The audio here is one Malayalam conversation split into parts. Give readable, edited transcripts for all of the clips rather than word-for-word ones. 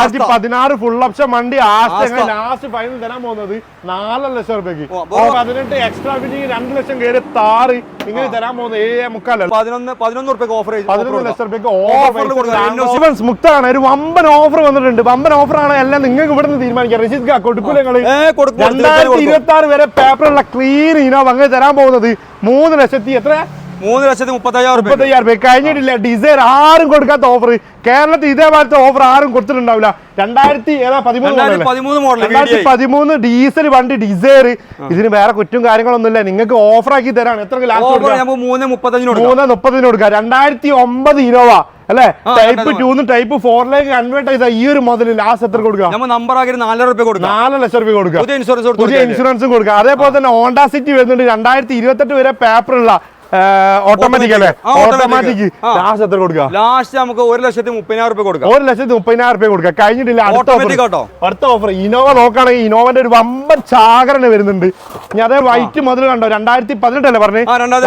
16 ഫുൾ ഓപ്ഷൻ വണ്ടി ലാസ്റ്റ് ഫൈനൽ തരാൻ പോകുന്നത് 4 ലക്ഷം രൂപയ്ക്ക്. 18 എക്സ്ട്രാ ഫിറ്റിംഗ് 2 ലക്ഷം കയറി താറ് ഇങ്ങനെ തരാൻ പോകുന്നത് 11 രൂപയ്ക്ക് ഓഫർ 11 ലക്ഷം രൂപയ്ക്ക് ഓഫർ മുക്താണ്. ഒരു വമ്പൻ ഓഫർ വന്നിട്ടുണ്ട്. വമ്പൻ ഓഫറാണ് എല്ലാം നിങ്ങൾക്ക് ഇവിടെ നിന്ന് തീരുമാനിക്കാം. റഷീദ് കൊടുക്കൂല നിങ്ങള് 2026 വരെ പേപ്പറുള്ള ക്ലീൻ ഇനോവ അങ്ങനെ തരാൻ പോകുന്നത് 3 ലക്ഷത്തി എത്ര 3,35,000 രൂപ. കഴിഞ്ഞിട്ടില്ല. ഡിസൈർ ആരും കൊടുക്കാത്ത ഓഫർ കേരളത്തിൽ ഇതേപോലത്തെ ഓഫർ ആരും കൊടുത്തിട്ടുണ്ടാവില്ല. 2013 ഡീസൽ വണ്ടി ഡിസൈർ. ഇതിന് വേറെ കുറ്റവും കാര്യങ്ങളൊന്നുമില്ല. നിങ്ങൾക്ക് ഓഫർ ആക്കി തരാണ്. എത്ര 3,35 കൊടുക്കുക. 2009 ഇനോവ അല്ലെ ടൈപ്പ് 2 ടൈപ്പ് 4 കൺവേർട്ട് ചെയ്ത ഈ ഒരു മുതൽ ലാസ്റ്റ് എത്ര കൊടുക്കുക? 4 ലക്ഷം രൂപ കൊടുക്കുക. പുതിയ ഇൻഷുറൻസും കൊടുക്കുക. അതേപോലെ തന്നെ ഹോണ്ട സിറ്റി വരുന്നുണ്ട് 2028 വരെ പേപ്പറുള്ള ഓട്ടോമാറ്റിക് അല്ലേ? ഓട്ടോമാറ്റിക് ലാസ്റ്റ് എത്ര കൊടുക്കുക? ലാസ്റ്റ് നമുക്ക് 1,30,000 രൂപ കൊടുക്കാം. 1,30,000 രൂപ കൊടുക്കുക. കഴിഞ്ഞിട്ടില്ല. അടുത്ത ഓഫർ ഇനോവ നോക്കുകയാണെങ്കിൽ ഇനോവന്റെ ഒരു വമ്പൻ ചാകരന് വരുന്നുണ്ട്. ഇനി അതേ വൈറ്റ് മുതൽ കണ്ടോ 2018 അല്ലേ പറഞ്ഞത്?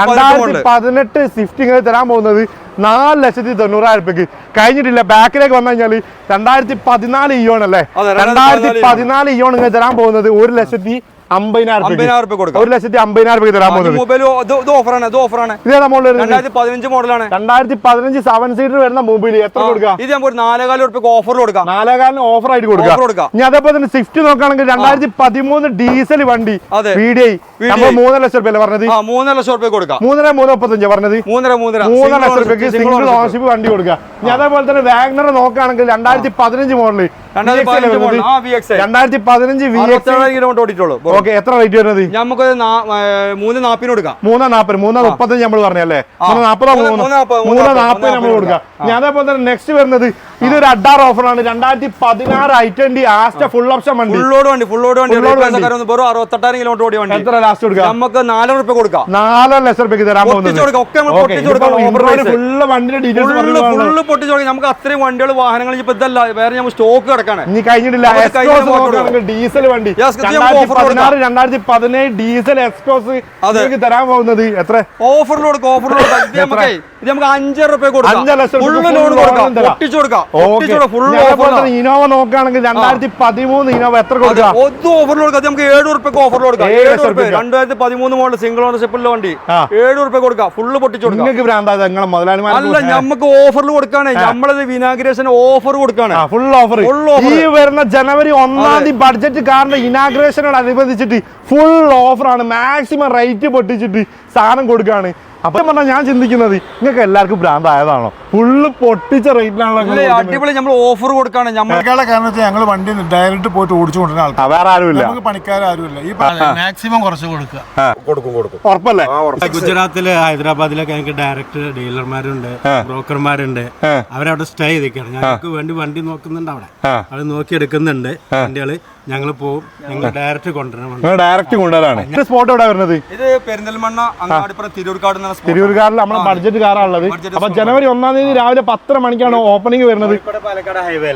2018 സ്വിഫ്റ്റ് ഇങ്ങനെ തരാൻ പോകുന്നത് 4,90,000 രൂപയ്ക്ക്. കഴിഞ്ഞിട്ടില്ല. ബാക്കിലേക്ക് വന്നു കഴിഞ്ഞാൽ 2014 ഇയോൺ അല്ലേ? 2014 ഇയോൺ ഇങ്ങനെ തരാൻ പോകുന്നത് 1,50,000 രൂപ കൊടുക്കാം. 1,50,000 രൂപ തരാൻ പോകുന്നത്. 2015 മോഡലാണ്. 2015 7 സീറ്റർ വരുന്ന മൊബൈൽ എത്ര കൊടുക്കാം? ഇത് നമുക്ക് 4,000 രൂപ ഓഫർ കൊടുക്കാം. 4,000 ഓഫർ ആയിട്ട് കൊടുക്കാം. ഇനി അതേപോലെ തന്നെ സ്വിഫ്റ്റ് നോക്കുകയാണെങ്കിൽ 2013 ഡീസൽ വണ്ടി VDI 3 ലക്ഷം രൂപ പറഞ്ഞത്. 3 ലക്ഷം രൂപ കൊടുക്കാം. 3,35 പറഞ്ഞത്. 3 ലക്ഷം രൂപയ്ക്ക് സിംഗിൾ ഓണർഷിപ്പ് വണ്ടി കൊടുക്കുക. ഇനി അതേപോലെ തന്നെ വാഗ്നർ നോക്കുകയാണെങ്കിൽ 2015 മോഡല് 2015 ഓക്കെ എത്ര റേറ്റ് വരുന്നത്? നമുക്ക് 3,40 കൊടുക്കാം. 3,35 നമ്മൾ പറഞ്ഞല്ലേ? 3,40 നമ്മൾ കൊടുക്കാം. ഞാൻ അതേപോലെ തന്നെ നെക്സ്റ്റ് വരുന്നത് ഇതൊരു അഡാർ ഓഫറാണ്. 2016 i20 ആസ്റ്റ ഫുൾ ഓപ്ഷൻ വണ്ടി. ഫുൾ ലോഡ് വണ്ടി 68,000 കിലോമീറ്റർ ഓടിയ വണ്ടി. എത്ര ലാസ്റ്റ് കൊടുക്കാം? നമുക്ക് 4 രൂപ കൊടുക്കാം. 4 ലക്ഷം രൂപയ്ക്ക് തരാൻ പോകുന്നത്. ഫുള്ള് വണ്ടിയുടെ ഡീറ്റെയിൽസ് നമുക്ക് അത്രയും വണ്ടികൾ വാഹനങ്ങൾ ഇപ്പൊ ഇതല്ല വേറെ നമ്മൾ സ്റ്റോക്ക് കിടക്കാണ്. ഇനി കഴിഞ്ഞിട്ടില്ല. ഡീസൽ വണ്ടി 2017 ഡീസൽ എക്സ്ക്രോസ് തരാൻ പോകുന്നത് എത്ര? ഓഫർ കൊടുക്കാം. ഇത് നമുക്ക് 5 രൂപ കൊടുക്കാം. 5 ലക്ഷം ഇനോവ നോക്കുകയാണെങ്കിൽ 2013 ഇനോവ എത്ര കൊടുക്കാം? ഓഫർ കൊടുക്കാം. നമുക്ക് 7 രൂപ ഓഫർ കൊടുക്കാം. 2013 മോഡൽ സിംഗിൾ ഓണർഷിപ്പുള്ള വണ്ടി 7 രൂപ കൊടുക്കാം. ഫുള്ള് പൊട്ടിച്ചു കൊടുക്കാം. അല്ല നമുക്ക് ഓഫറിൽ കൊടുക്കാണ്. നമ്മളത് ഇനാഗ്രേഷൻ ഓഫർ കൊടുക്കാണ്. Full offer. ഈ വരുന്ന ജനുവരി 1-ാം തീയതി ബഡ്ജറ്റ് കാറിന്റെ ഇനാഗ്രേഷനോടനുബന്ധിച്ചിട്ട് ഫുൾ ഓഫറാണ്. മാക്സിമം റേറ്റ് പൊട്ടിച്ചിട്ട് സാധനം കൊടുക്കുകയാണ്. അപ്പൊ പറഞ്ഞാൽ ഞാൻ ചിന്തിക്കുന്നത് നിങ്ങൾക്ക് എല്ലാവർക്കും ഭ്രാന്തായതാണോ? ഫുള്ള് പൊട്ടിച്ച റേറ്റിലാണല്ലോ അടിപൊളി നമ്മൾ ഓഫർ കൊടുക്കാണ്. ഞമ്മളെ കാരണത്തിൽ ഞങ്ങൾ വണ്ടി ഡയറക്റ്റ് പോയിട്ട് ഓടിച്ചു കൊണ്ടുവരുന്ന ആൾക്കാർ വേറെ ആരുമില്ല. നമുക്ക് പണിക്കാരുമില്ല. ഈ മാക്സിമം കുറച്ച് കൊടുക്കും. ഉറപ്പല്ലേ? ഗുജറാത്തില് ഹൈദരാബാദിലൊക്കെ ഞങ്ങൾക്ക് ഡയറക്റ്റ് ഡീലർമാരുണ്ട്, ബ്രോക്കർമാരുണ്ട്. അവരവിടെ സ്റ്റേ ചെയ്തിരിക്കുകയാണ്. ഞങ്ങൾക്ക് വേണ്ടി വണ്ടി നോക്കുന്നുണ്ട്. അവിടെ അത് നോക്കി എടുക്കുന്നുണ്ട് വണ്ടികള്. ഞങ്ങൾ പോകും. ഞങ്ങൾ ഡയറക്റ്റ് കൊണ്ടുവരാണ്. സ്പോട്ട് എവിടെ വരുന്നത്? ഇത് പെരിന്തൽമണ്ണ അങ്ങാടിപ്പുറം തിരൂർക്കാട്. തിരൂർക്കാടിൽ നമ്മുടെ ബഡ്ജറ്റ് കാറാണുള്ളത്. അപ്പൊ ജനുവരി 1-ാം തീയതി രാവിലെ 10 മണിക്കാണ് ഓപ്പണിംഗ് വരുന്നത്.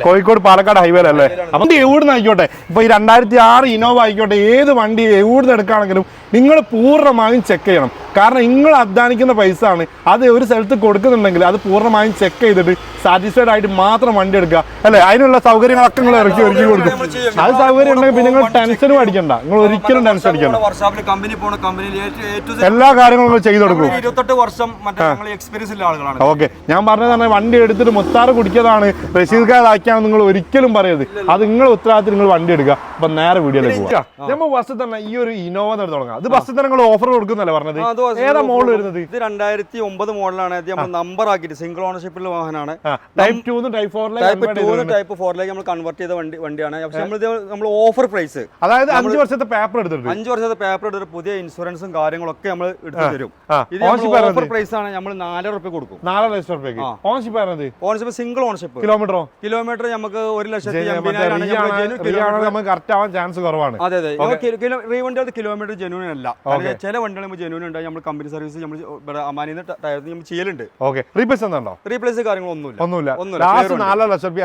കോഴിക്കോട് പാലക്കാട് ഹൈവേ അല്ലേ? അപ്പൊ എവിടുന്ന് ആയിക്കോട്ടെ, ഇപ്പൊ ഈ 2006 ഇനോവ ആയിക്കോട്ടെ, ഏത് വണ്ടി എവിടുന്ന് എടുക്കുകയാണെങ്കിലും നിങ്ങൾ പൂർണ്ണമായും ചെക്ക് ചെയ്യണം. കാരണം നിങ്ങൾ അധ്വാനിക്കുന്ന പൈസ ആണ്. അത് ഒരു സ്ഥലത്ത് കൊടുക്കുന്നുണ്ടെങ്കിൽ അത് പൂർണ്ണമായും ചെക്ക് ചെയ്തിട്ട് സാറ്റിസ്ഫൈഡ് ആയിട്ട് മാത്രം വണ്ടി എടുക്കുക അല്ലെ? അതിനുള്ള സൗകര്യങ്ങളൊക്കെ നിങ്ങൾ ഇറക്കി കൊടുക്കും. അത് സൗകര്യം ഉണ്ടെങ്കിൽ പിന്നെ നിങ്ങൾ ടെൻഷനും അടിക്കണ്ട. നിങ്ങൾ ഒരിക്കലും ടെൻഷൻ അടിക്കണ്ട. എല്ലാ കാര്യങ്ങളും ചെയ്തു കൊടുക്കും. 28 വർഷം എക്സ്പീരിയൻസ് ഉള്ള ആളുകളാണ്. ഓക്കെ, ഞാൻ പറഞ്ഞതാണ് വണ്ടി എടുത്തിട്ട് മുത്താറ് കുടിക്കതാണ് റഷീദ് ഖാൻ നിങ്ങൾ ഒരിക്കലും പറയരുത്. അത് നിങ്ങൾ ഉത്തരവാദിത്തം നിങ്ങൾ വണ്ടി എടുക്കുക. അപ്പൊ നേരെ വീഡിയോയിലേക്ക് പോകാം. നമ്മൾ ബസ്സിൽ തന്നെ ഈ ഒരു ഇനോവ തുടങ്ങാം. അത് ബസ്സിൽ തന്നെ നിങ്ങൾ ഓഫർ കൊടുക്കുന്നല്ലേ പറഞ്ഞത്? ഏതാ മോഡൽ വരുന്നത്? ഇത് 2009 മോഡലാണ്. നമ്മൾ നമ്പർ ആക്കിയിട്ട് സിംഗിൾ ഓണർഷിപ്പിലുള്ള വാഹനമാണ്. ടൈപ്പ് 2 ടൈപ്പ് 4 നമ്മൾ കൺവേർട്ട് ചെയ്ത വണ്ടിയാണ്. പക്ഷെ നമ്മൾ ഓഫർ പ്രൈസ്, അതായത് 5 വർഷത്തെ പേപ്പർ എടുത്തിട്ട് 5 വർഷത്തെ പേപ്പർ എടുത്തിട്ട് പുതിയ ഇൻഷുറൻസും കാര്യങ്ങളൊക്കെ നമ്മൾ എടുത്തു തരും. ഇത് ഓഫർ പ്രൈസ് ആണ്. നമ്മൾ 4 രൂപ കൊടുക്കും. 4 ലക്ഷം രൂപയ്ക്ക്. Ownership single ownership. കിലോമീറ്റർ നമുക്ക് 1,80,000 കറക്റ്റ് ആവാൻ ചാൻസ് കുറവാണ്. അതെ. റീവണ്ടിയുടെ കിലോമീറ്റർ ജെന്യൂൻ ജെന്യൂൻ അല്ല. ചില വണ്ടികൾ നമ്മൾ ജെന്യൂൻ ഉണ്ടായി നമ്മൾ കമ്പനി സർവീസ് നമ്മൾ ഇവിടെ അമാനിന്ന് ടയർ നമ്മൾ ചെയ്യലുണ്ട്. റീപ്ലേസ് കാര്യങ്ങളൊന്നുമില്ല.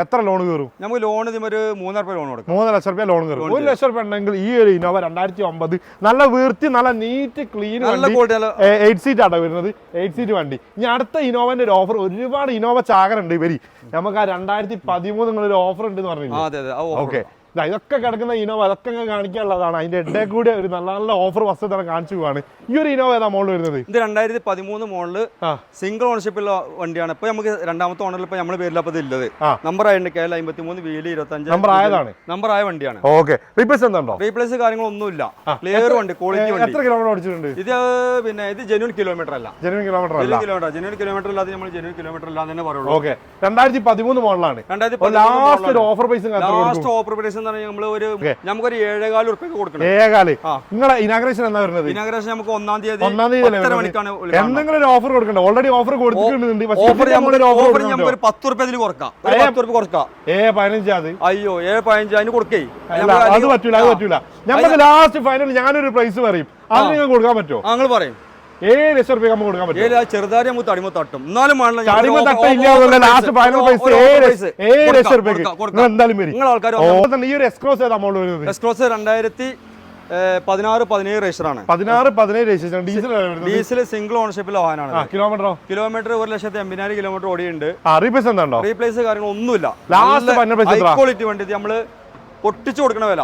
എത്ര ലോൺ കയറും? നമുക്ക് ലോൺ ഒരു 3,00,000 രൂപ ലോൺ കൊടുക്കും. 3,00,000 രൂപ ലോൺ കയറും. 1,00,000 രൂപ ഉണ്ടെങ്കിൽ ഈ ഒരു ഇന്നോവ 2009 നല്ല വൃത്തി നല്ല നീറ്റ് ക്ലീൻ 8 സീറ്റ് ആട്ടോ വരുന്നത്. 8 സീറ്റ് വണ്ടി. ഇനി അടുത്ത ഇന്നോവന്റെ ഒരു ഓഫർ, ഒരുപാട് ഇന്നോവ ചാകരുണ്ട് ഇവര്. നമുക്ക് ആ 2013 നിങ്ങളൊരു ഓഫർ ഉണ്ട് എന്ന് പറഞ്ഞില്ലേ? ഓക്കെ, ഇതൊക്കെ കിടക്കുന്ന ഇനോവ അതൊക്കെ കാണിക്കാനുള്ളതാണ്. അതിന്റെ ഇടയിൽ കൂടി ഒരു നല്ല നല്ല ഓഫർ വസ്തു തന്നെ കാണിച്ചു പോവാണ്. ഈ ഒരു ഇനോവ ഏതാ മോഡൽ വരുന്നത്? ഇത് 2013 മോഡല് സിംഗിൾ ഓണർഷിപ്പുള്ള വണ്ടിയാണ്. ഇപ്പൊ നമുക്ക് രണ്ടാമത്തെ ഓണറിൽ ഇപ്പൊ നമ്മുടെ പേരിൽ അപ്പൊ ഇല്ലത്. നമ്പർ ആയിട്ടുണ്ട് KL 53 VL 25 നമ്പർ ആയ വണ്ടിയാണ്. ഓക്കെ, റീപ്ലേസ് എന്താണോ? റീപ്ലേസ് കാര്യങ്ങളൊന്നുമില്ല. ക്ലിയർ വണ്ടി, ക്വാളിറ്റി വണ്ടി. എത്ര കിലോമീറ്റർ ഓടിച്ചിട്ടുണ്ട്? ഇത് പിന്നെ ഇത് ജെന്യൂൻ കിലോമീറ്റർ അല്ല. ജെന്യൂൻ കിലോമീറ്റർ ഇല്ലാതെ നമ്മൾ ജെന്യൂൻ കിലോമീറ്റർ ഇല്ലാതെ തന്നെ പറയുള്ളൂ. ഓക്കെ, 2013 മോഡലാണ്. ലാസ്റ്റ് ഓഫർ പ്രൈസ് നമുക്കൊരു 7,400 രൂപ കൊടുക്കണം. 7,400. നിങ്ങളെ ഇനാഗ്രേഷൻ എന്നാ വരുന്നത്? ഇനാഗ്രേഷൻ നമുക്ക് 1-ാം തീയതി എന്തെങ്കിലും ഒരു ഓഫർ കൊടുക്കണ്ട. ഓൾറെഡി ഓഫർ കൊടുത്തിട്ടുണ്ട്. ഓഫർ നമുക്ക് ഒരു 10 രൂപ ഇതിൽ കുറക്കാം. 10 രൂപ കൊടുക്കാം. 15 അയ്യോ 7-15 അതിന് കൊടുക്കേ. അത് പറ്റൂല. നമുക്ക് ലാസ്റ്റ് ഫൈനൽ ഞാനൊരു പ്രൈസ് പറയും, അത് നിങ്ങൾക്ക് കൊടുക്കാൻ പറ്റുമോ? ഞങ്ങൾ പറയും 7,00,000 രൂപ നമുക്ക് കൊടുക്കാൻ പറ്റും. ചെറുതാരി നമുക്ക് തടിമ തട്ടും. എന്നാലും ലാസ്റ്റ് ഫൈനൽ പ്രൈസ് 7,00,000 രൂപയ്ക്ക് എന്തായാലും വരും. നിങ്ങൾ ആൾക്കാർ ഈ ഒരു എക്സ്ക്രോസ് ഏതാ മോഡൽ വരുന്നത്? എക്സ്ക്രോസ് 2016-17 രജിസ്റ്റർ ആണ്. 16-17 രജിസ്റ്റർ. ഡീസൽ സിംഗിൾ ഓണർഷിപ്പിലെ വാഹനമാണ്. കിലോമീറ്റർ 1,80,000 കിലോമീറ്റർ ഓടിയുണ്ട്. റീപ്ലേസ് എന്താണോ? റീപ്ലേസ് കാര്യങ്ങളൊന്നുമില്ല. ലാസ്റ്റ് ക്വാളിറ്റി വണ്ടി നമ്മള് പൊട്ടിച്ചു കൊടുക്കണ വില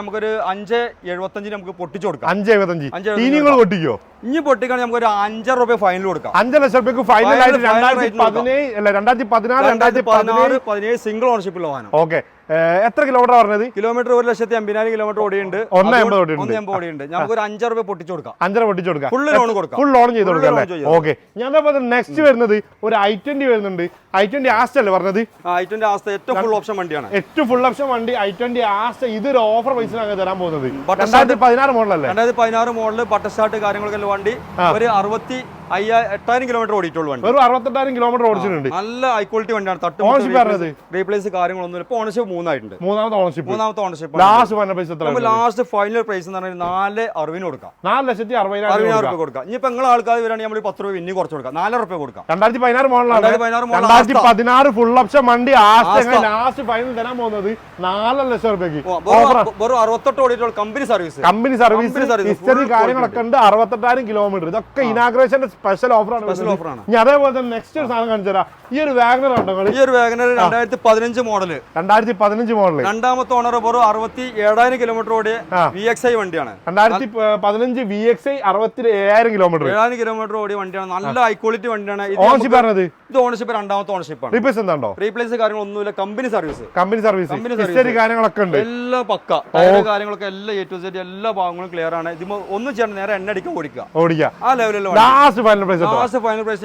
നമുക്കൊരു 5,75 നമുക്ക് പൊട്ടിച്ചു കൊടുക്കാം. 5,75 പൊട്ടിക്കോ? ഇനി പൊട്ടിക്കാണെങ്കിൽ നമുക്കൊരു 5,000 രൂപ ഫൈനൽ കൊടുക്കാം. 5,00,000 രൂപയ്ക്ക് ഫൈനൽ ആയിട്ട് 2016-2017 സിംഗിൾ ഓണർഷിപ്പിലുള്ള വാഹനം. ഓക്കെ, എത്ര കിലോമീറ്റർ പറഞ്ഞത്? കിലോമീറ്റർ 1,80,000 കിലോമീറ്റർ ഓടിയുണ്ട്. 1,80 ഓടിയുണ്ട്. നമുക്ക് ഒരു 5,000 രൂപ പൊട്ടിച്ചു കൊടുക്കാം. 5,000 പൊട്ടിച്ചു കൊടുക്കാം. ഫുൾ ലോൺ കൊടുക്കാം. ഫുൾ ലോൺ ചെയ്ത് കൊടുക്കാം. ഓക്കെ, ഞാൻ നെക്സ്റ്റ് വരുന്നത് ഒരു I20 വരുന്നുണ്ട്. I20 ആസ്റ്റ അല്ലേ പറഞ്ഞത്? I20 ആസ്റ്റ ഏറ്റവും ഫുൾ ഓപ്ഷൻ വണ്ടിയാണ്. ഏറ്റവും ഫുൾ ഓപ്ഷൻ വണ്ടി I20 ആസ്റ്റ. ഇതൊരു ഓഫർ പ്രൈസിലാണ് തരാൻ പോകുന്നത്. 2016 മോഡലല്ലേ? 2016 മോഡല് ബട്ടർ സ്റ്റാർട്ട് കാര്യങ്ങളൊക്കെ വണ്ടി ഒരു 68,000 കിലോമീറ്റർ ഓടിയിട്ടുള്ളൂ വണ്ടി. വെറും 68,000 കിലോമീറ്റർ ഓടിച്ചിട്ടുണ്ട്. നല്ല ഹൈ ക്വാളിറ്റി വണ്ടിയാണ്. റീപ്ലേസ് കാര്യങ്ങളൊന്നും ഇപ്പൊ ഓണർഷിപ്പ് 3 ആയിട്ടുണ്ട്. മൂന്നാമത്തെ ഓണർഷിപ്പ്. ലാസ്റ്റ് ഫൈനൽ പ്രൈസ് എന്ന് പറഞ്ഞാൽ 4,60,000 കൊടുക്കാം. 4,60,000 കൊടുക്കാം. ഇനിയിപ്പോ നിങ്ങൾ ആൾക്കാർ വരാണെങ്കിൽ നമ്മൾ 10 രൂപ ഇനി കുറച്ച് കൊടുക്കാം. 4,000 രൂപ കൊടുക്കാം. 2016 മോഡലാണ്. 2016 ഫുൾ ഓപ്ഷൻ വണ്ടി ലാസ്റ്റ് ഫൈനൽ തരാൻ പോകുന്നത് 4,00,000 രൂപയ്ക്ക്. വെറും 68 ഓടിയിട്ടുള്ള കമ്പനി സർവീസ് ഹിസ്റ്ററി കാര്യങ്ങളൊക്കെ ഉണ്ട്. 68,000 കിലോമീറ്റർ. ഇതൊക്കെ ഇനാഗ്രേഷന്റെ സ്പെഷ്യൽ ഓഫറാണ്. ഇനി അതേപോലെ തന്നെ നെക്സ്റ്റ് ഒരു സാധനം കാണിച്ചു തരാം. ഈ ഒരു വാഗനർ ഉണ്ടോ? ഈ ഒരു വാഗനർ 2015 മോഡല്. 2015 മോഡല്. രണ്ടാമത്തെ ഓണർ വെറും 67,000 കിലോമീറ്റർ ഓടിയ VXI വണ്ടിയാണ്. 2015 VXI 67,000 കിലോമീറ്റർ. 7,000 കിലോമീറ്റർ ഓടിയ വണ്ടിയാണ്. നല്ല ഹൈ ക്വാളിറ്റി വണ്ടിയാണ്. ഇത് ഓണർഷിപ്പ് രണ്ടാമത്തെ ഓണർഷിപ്പാണ്. റീപ്ലേസ് എന്താണോ? റീപ്ലേസ് കാര്യങ്ങളൊന്നുമില്ല. കമ്പനി സർവീസ് കാര്യങ്ങളൊക്കെ ഉണ്ട്. എല്ലാം പക്ക. ടയർ കാര്യങ്ങളൊക്കെ എല്ലാം A to Z എല്ലാ ഭാഗങ്ങളും ക്ലിയർ ആണ്. ഇത് ഒന്നും ചെയ്യണം, നേരെ എണ്ണ അടിക്കാൻ ഓടിക്കുക. ആ ലെവലിലുള്ള ലാസ്റ്റ് ഫൈനൽ പ്രൈസ്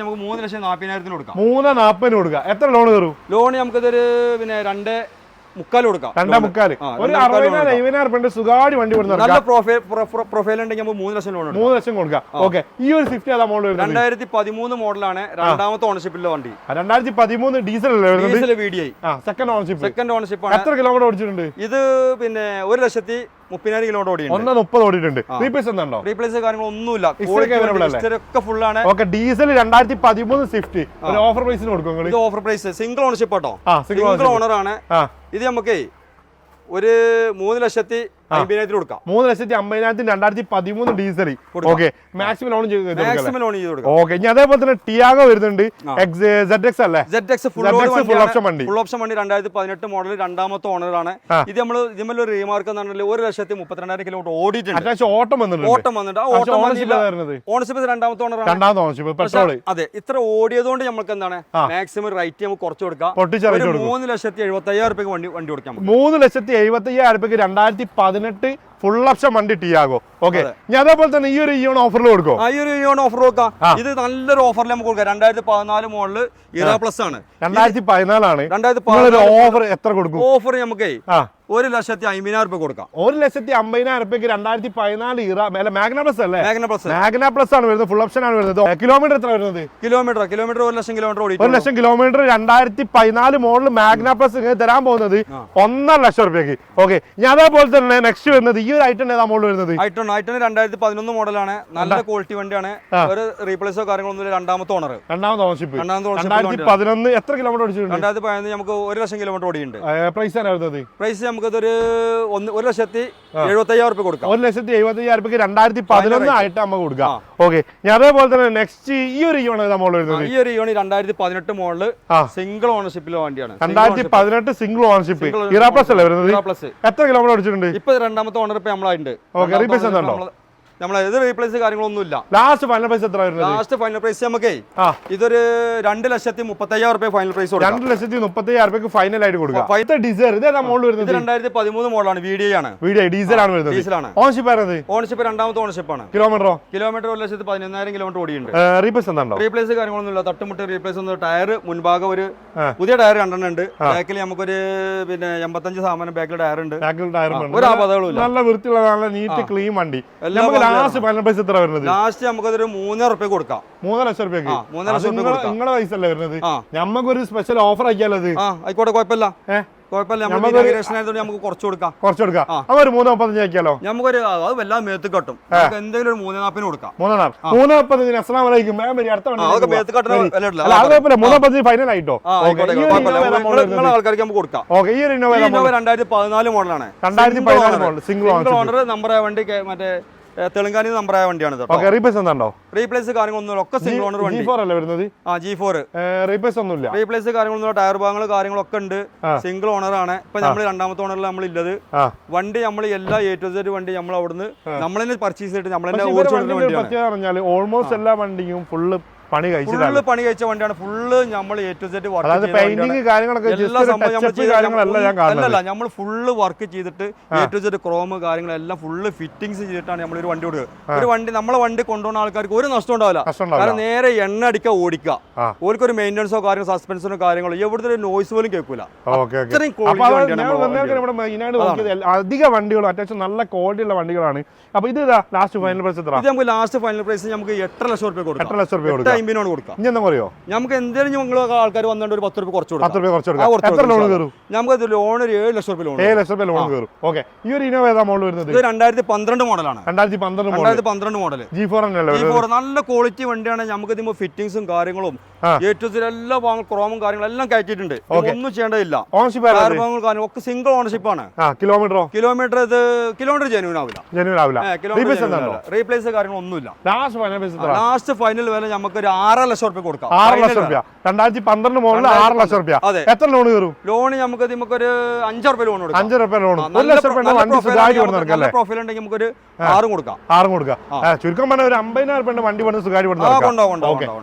നമുക്ക് 3,40,000 കൊടുക്കാം. 3,40,000 കൊടുക്കാം. എത്ര ലോൺ കയറും? ലോൺ നമുക്കിതൊരു 2.75 കൊടുക്കാം. 2.75. ഒരു 60,000-70,000 സുഖാടി വണ്ടി കൊടുക്കാം. നല്ല പ്രൊഫൈൽ ഉണ്ടെങ്കിൽ നമുക്ക് 3,00,000 ലോൺ 3,00,000 കൊടുക്കാം. ഓക്കെ, ഈ ഒരു സ്വിഫ്റ്റ് ഏതാ മോഡൽ? 2013 മോഡലാണ്. രണ്ടാമത്തെ ഓണർഷിപ്പിലുള്ള വണ്ടി. 2013 ഡീസൽ VDI. സെക്കൻഡ് ഓണർഷിപ്പ് ആണ്. എത്ര കിലോമീറ്റർ ഓടിച്ചിട്ടുണ്ട്? ഇത് 1,30,000 കിലോമീറ്റർ ഓടിയിട്ടുണ്ട്. 1,30,000 ഓടിയിട്ടുണ്ട്. റീപ്ലേസ് എന്താണോ? റീപ്ലേസ് കാര്യങ്ങളൊന്നുമില്ല. ഫുള്ളാണ്. ഓക്കെ, ഡീസൽ 2013 സ്വിഫ്റ്റ് ഒരു ഓഫർ പ്രൈസിന് കൊടുക്കും. ഇത് ഓഫർ പ്രൈസ് സിംഗിൾ ഓണർഷിപ്പ് കേട്ടോ. സിംഗിൾ ഓണർ ആണ്. ഇത് നമുക്ക് ഒരു 3,50,000 കൊടുക്കാം. 3,50,000 2013 ഡീസൽ. ഓക്കെ, മാക്സിമം ലോൺ ചെയ്ത് കൊടുക്കാം. ഓക്കെ, ഇനി അതേപോലെ തന്നെ ടിയാഗോ വരുന്നുണ്ട്. ZX അല്ലേ? ZX ഫുൾ ഓപ്ഷൻ വണ്ടി. 2018 മോഡൽ. രണ്ടാമത്തെ ഓണറാണ്. ഇത് നമ്മൾ ഇതിമൊരു റീമാർക്ക് എന്ന് പറഞ്ഞാൽ 1,32,000 കിലോമീറ്റർ ഓടിയിട്ടുണ്ട്. ഓട്ടം വന്നിട്ടുണ്ട്. ഓണർഷിപ്പ് രണ്ടാമത്തെ ഓണറാണ്. അതെ, ഇത്ര ഓടിയതുകൊണ്ട് നമുക്ക് എന്താണ് മാക്സിമം റേറ്റ് നമുക്ക് കുറച്ച് കൊടുക്കാം. 3,75,000 രൂപയ്ക്ക് വണ്ടി കൊടുക്കാം. 3,75,000 രൂപയ്ക്ക് 2018 ഫുൾ ഓപ്ഷൻ വണ്ടി ടിയാഗോ. ഓക്കെ, ഞാൻ അതേപോലെ തന്നെ ഈ ഒരു ഇയോൺ ഓഫറിൽ കൊടുക്കും. ഈ ഒരു ഇയോൺ ഓഫർ കൊടുക്കാം. ഇത് നല്ലൊരു ഓഫറിൽ നമുക്ക് കൊടുക്കാം. 2014 മോഡല് ഇറ പ്ലസ് ആണ്. 2014 ആണ്. 2014 ഓഫർ എത്ര കൊടുക്കും? ഓഫർ നമുക്ക് 1,50,000 രൂപ കൊടുക്കാം. 1,50,000 രൂപയ്ക്ക് 2014 ഇറ മാഗ്ന പ്ലസ് അല്ലേ? മാഗ്ന പ്ലസ് ആണ് വരുന്നത്. ഫുൾ ഓപ്ഷൻ ആണ് വരുന്നത്. കിലോമീറ്റർ എത്ര വരുന്നത്? കിലോമീറ്റർ 1,00,000 കിലോമീറ്റർ ഓടി. 1,00,000 കിലോമീറ്റർ 2014 മോഡൽ മാഗ്ന പ്ലസ് തരാൻ പോകുന്നത് 1,50,000 രൂപയ്ക്ക്. ഓക്കെ, ഞാൻ അതേപോലെ തന്നെ നെക്സ്റ്റ് വരുന്നത് ഈ ഈ ഒരു ഐറ്റം ഏതാ മോഡൽ വരുന്നത്? ഐറ്റം 2011 മോഡലാണ്. നല്ല ക്വാളിറ്റി വണ്ടിയാണ്. ഒരു റീപ്ലേസോ കാര്യങ്ങളൊന്നും രണ്ടാമത്തെ ഓണർ. രണ്ടാമത്തെ ഓണർഷിപ്പ് 2011. എത്ര കിലോമീറ്റർ ഓടിച്ചിട്ടുണ്ട്? 2015 നമുക്ക് 1 ലക്ഷം കിലോമീറ്റർ ഓടിയുണ്ട്. പ്രൈസ് ആണ് വരുന്നത്? പ്രൈസ് നമുക്കതൊരു 1,75,000 രൂപ കൊടുക്കാം. 1,75,000 രൂപയ്ക്ക് 2011 ആയിട്ട് നമുക്ക് കൊടുക്കാം. ഓക്കെ, ഞാൻ അതേപോലെ തന്നെ നെക്സ്റ്റ് ഈ ഒരു ഇയോൺ ഏതാ മോഡൽ വരുന്നത്? ഈ ഒരു ഇയോൺ 2018 മോഡല് സിംഗിൾ ഓണർഷിപ്പിലെ വണ്ടിയാണ്. 2018 സിംഗിൾ ഓണർഷിപ്പ് ഇറാ പ്ലസ് അല്ലേ വരുന്നത്? എത്ര കിലോമീറ്റർ ഓടിച്ചിട്ടുണ്ട്? ഇപ്പൊ രണ്ടാമത്തെ ഓണർ ഇപ്പൊ നമ്മളായിട്ടുണ്ട്. റീപ്ലേസ് ഉണ്ടോ? നമ്മളെ ഇത് റീപ്ലേസ് കാര്യങ്ങളൊന്നുമില്ല. ലാസ്റ്റ് ഫൈനൽ പ്രൈസ് എത്ര വരുന്നത്? ലാസ്റ്റ് ഫൈനൽ പ്രൈസ് നമുക്ക് ഇതൊരു 2,35,000 രൂപ ഫൈനൽ പ്രൈസ് കൊടുക്കാം. 2,35,000 രൂപയ്ക്ക് ഫൈനൽ ആയിട്ട് കൊടുക്കാം. ഡിസൈർ ഇതേതാ മോഡൽ വരുന്നത്? 2013 മോഡലാണ്. VDI ആണ്. ഡീസൽ ആണ് വരുന്നത്. ഡീസലാണ്. ഓണർഷിപ്പ് ആയിരുന്നത്? ഓണർഷിപ്പ് രണ്ടാമത്തെ ഓണർഷിപ്പ് ആണ്. കിലോമീറ്ററോ? കിലോമീറ്റർ 1,11,000 കിലോമീറ്റർ ഓടിയുണ്ട്. റീപ്ലേസ് എന്താണോ? റീപ്ലേസ് കാര്യങ്ങളൊന്നുമില്ല. തട്ടുമുട്ട് റീപ്ലേസ് ഒന്നും. ടയർ മുൻഭാഗം ഒരു പുതിയ ടയർ 2 ഉണ്ട്. ബാക്കിൽ നമുക്കൊരു 85 ബാക്കിൽ ടയർ ഉണ്ട്. ഒരു അപകടവും ഇല്ല. നല്ല വൃത്തിയുള്ള നല്ല നീറ്റ് ക്ലീൻ വണ്ടി. ലാസ്റ്റ് ഫൈനൽ പ്രൈസ് എത്ര വരുന്നത്? ലാസ്റ്റ് നമുക്കതൊരു 3,000 രൂപ കൊടുക്കാം. 3,00,000 രൂപയ്ക്ക്. 3,00,000 രൂപ നിങ്ങളെ പൈസ അല്ലേ വരുന്നത്? നമുക്കൊരു സ്പെഷ്യൽ ഓഫർ ആക്കിയാലോ? ആയിക്കോട്ടെ, കുഴപ്പമില്ല. നമുക്ക് കുറച്ച് കൊടുക്കാം. ഒരു 3,35 ആക്കിയാലോ? നമുക്കൊരു അത് വല്ലാതെ മേത്ത് കട്ടും. എന്തെങ്കിലും ഒരു 3,40 കൊടുക്കാം. 3,45. അസ്സലാമു അലൈക്കും. ഫൈനൽ ആയിട്ടോ? ആൾക്കാർക്ക് നമുക്ക് കൊടുക്കാം. 2014 മോഡലാണ്. 2014 മോഡൽ സിംഗിൾ ഓണർ നമ്പറായ വണ്ടി. മറ്റേ തെലുങ്കാന നമ്പറായ വണ്ടിയാണ്. റീപ്ലേസ് എന്താണോ? റീപ്ലേസ് കാര്യങ്ങളൊന്നും ഒക്കെ സിംഗിൾ ഓണർ വണ്ടി. G4 അല്ലേ വരുന്നത്? G4. റീപ്ലേസ് ഒന്നുമില്ല. റീപ്ലേസ് കാര്യങ്ങളൊന്നും. ടയർ ഭാഗങ്ങൾ കാര്യങ്ങളൊക്കെ ഉണ്ട്. സിംഗിൾ ഓണർ ആണ്. ഇപ്പൊ നമ്മൾ രണ്ടാമത്തെ ഓണറിൽ നമ്മൾ ഇല്ലത്. വണ്ടി നമ്മൾ എല്ലാ A to Z വണ്ടി നമ്മൾ അവിടുന്ന് നമ്മൾ തന്നെ പർച്ചേസ് ചെയ്തിട്ട് നമ്മൾ തന്നെ ഓടിച്ചു വണ്ടിയാണ്. ഓൾമോസ്റ്റ് എല്ലാ വണ്ടിയും ഫുള്ള് പണി കഴിച്ച വണ്ടിയാണ്. ഫുള്ള് നമ്മൾ A to Z അല്ലല്ല, നമ്മൾ ഫുള്ള് വർക്ക് ചെയ്തിട്ട് A to Z ക്രോം കാര്യങ്ങളെല്ലാം ഫുള്ള് ഫിറ്റിംഗ്സ് ചെയ്തിട്ടാണ് നമ്മൾ ഒരു വണ്ടി കൊടുക്കുക. ഒരു വണ്ടി നമ്മളെ വണ്ടി കൊണ്ടുപോകുന്ന ആൾക്കാർക്ക് ഒരു നഷ്ടം ഉണ്ടാവില്ല. കാരണം നേരെ എണ്ണ അടിക്കുക, ഓടിക്കുക. ഓർക്കൊരു മെയിൻ്റെനൻസോ കാര്യങ്ങളോ സസ്പെൻഷനോ കാര്യങ്ങളോ എവിടുത്തെ ഒരു നോയ്സ് പോലും കേൾക്കൂല. അത്രയും അധിക വണ്ടികളും അത്യാവശ്യം നല്ല ക്വാളിറ്റി ഉള്ള വണ്ടികളാണ്. അപ്പൊ ഇത് ലാസ്റ്റ് ഫൈനൽ പ്രൈസ് എത്ര? ഇത് നമുക്ക് ലാസ്റ്റ് ഫൈനൽ പ്രൈസ് നമുക്ക് 8,00,000 രൂപ കൊടുക്കാം. 8,00,000 രൂപ കൊടുക്കാം. നമുക്ക് എന്തെങ്കിലും ആൾക്കാർ വന്നിട്ട് ഒരു 10 രൂപ കുറച്ച് കൊടുക്കാം. നമുക്ക് ലോൺ ഒരു 7,00,000 രൂപ ലോൺ. 7,00,000 ലോൺ കയറും. ഓക്കെ, ഈ ഒരു ഇനോവ ഏതാ മോഡൽ വരുന്നത്? ഇത് 2012 മോഡലാണ്. 2012 മോഡൽ. G4 നല്ല ക്വാളിറ്റി വണ്ടിയാണ്. നമുക്ക് ഇതിന് ഫിറ്റിംഗ്സും കാര്യങ്ങളും A to Z എല്ലാം ക്രോമും കാര്യങ്ങളും എല്ലാം കയറ്റിയിട്ടുണ്ട്. ഒന്നും ചെയ്യേണ്ടതില്ല. ഒക്കെ സിംഗിൾ ഓണർഷിപ്പ് ആണ്. കിലോമീറ്റർ ജെന്യൂൻ ആവില്ല. റീപ്ലേസ് കാര്യങ്ങളൊന്നുമില്ല. ലാസ്റ്റ് ഫൈനൽ വില നമുക്ക് ഒരു 6,00,000 രൂപ കൊടുക്കാം. 6,00,000 രൂപ. 2012 മോഡൽ 6,00,000 രൂപ. അതെ. എത്ര ലോൺ കയറും? ലോൺ നമുക്കൊരു 5 രൂപ ലോൺ കൊടുക്കാം. 5 രൂപ ലോൺ. 1,00,000 രൂപ വണ്ടി സുഖമായിട്ട് കൊടുക്കാം. പ്രൊഫൈൽ ഉണ്ടെങ്കിൽ നമുക്കൊരു 6 കൊടുക്കാം. ചുരുക്കം പറഞ്ഞ ഒരു 50,000 രൂപ വണ്ടി കൊണ്ട് സുഖമായിട്ട് കൊടുക്കാം.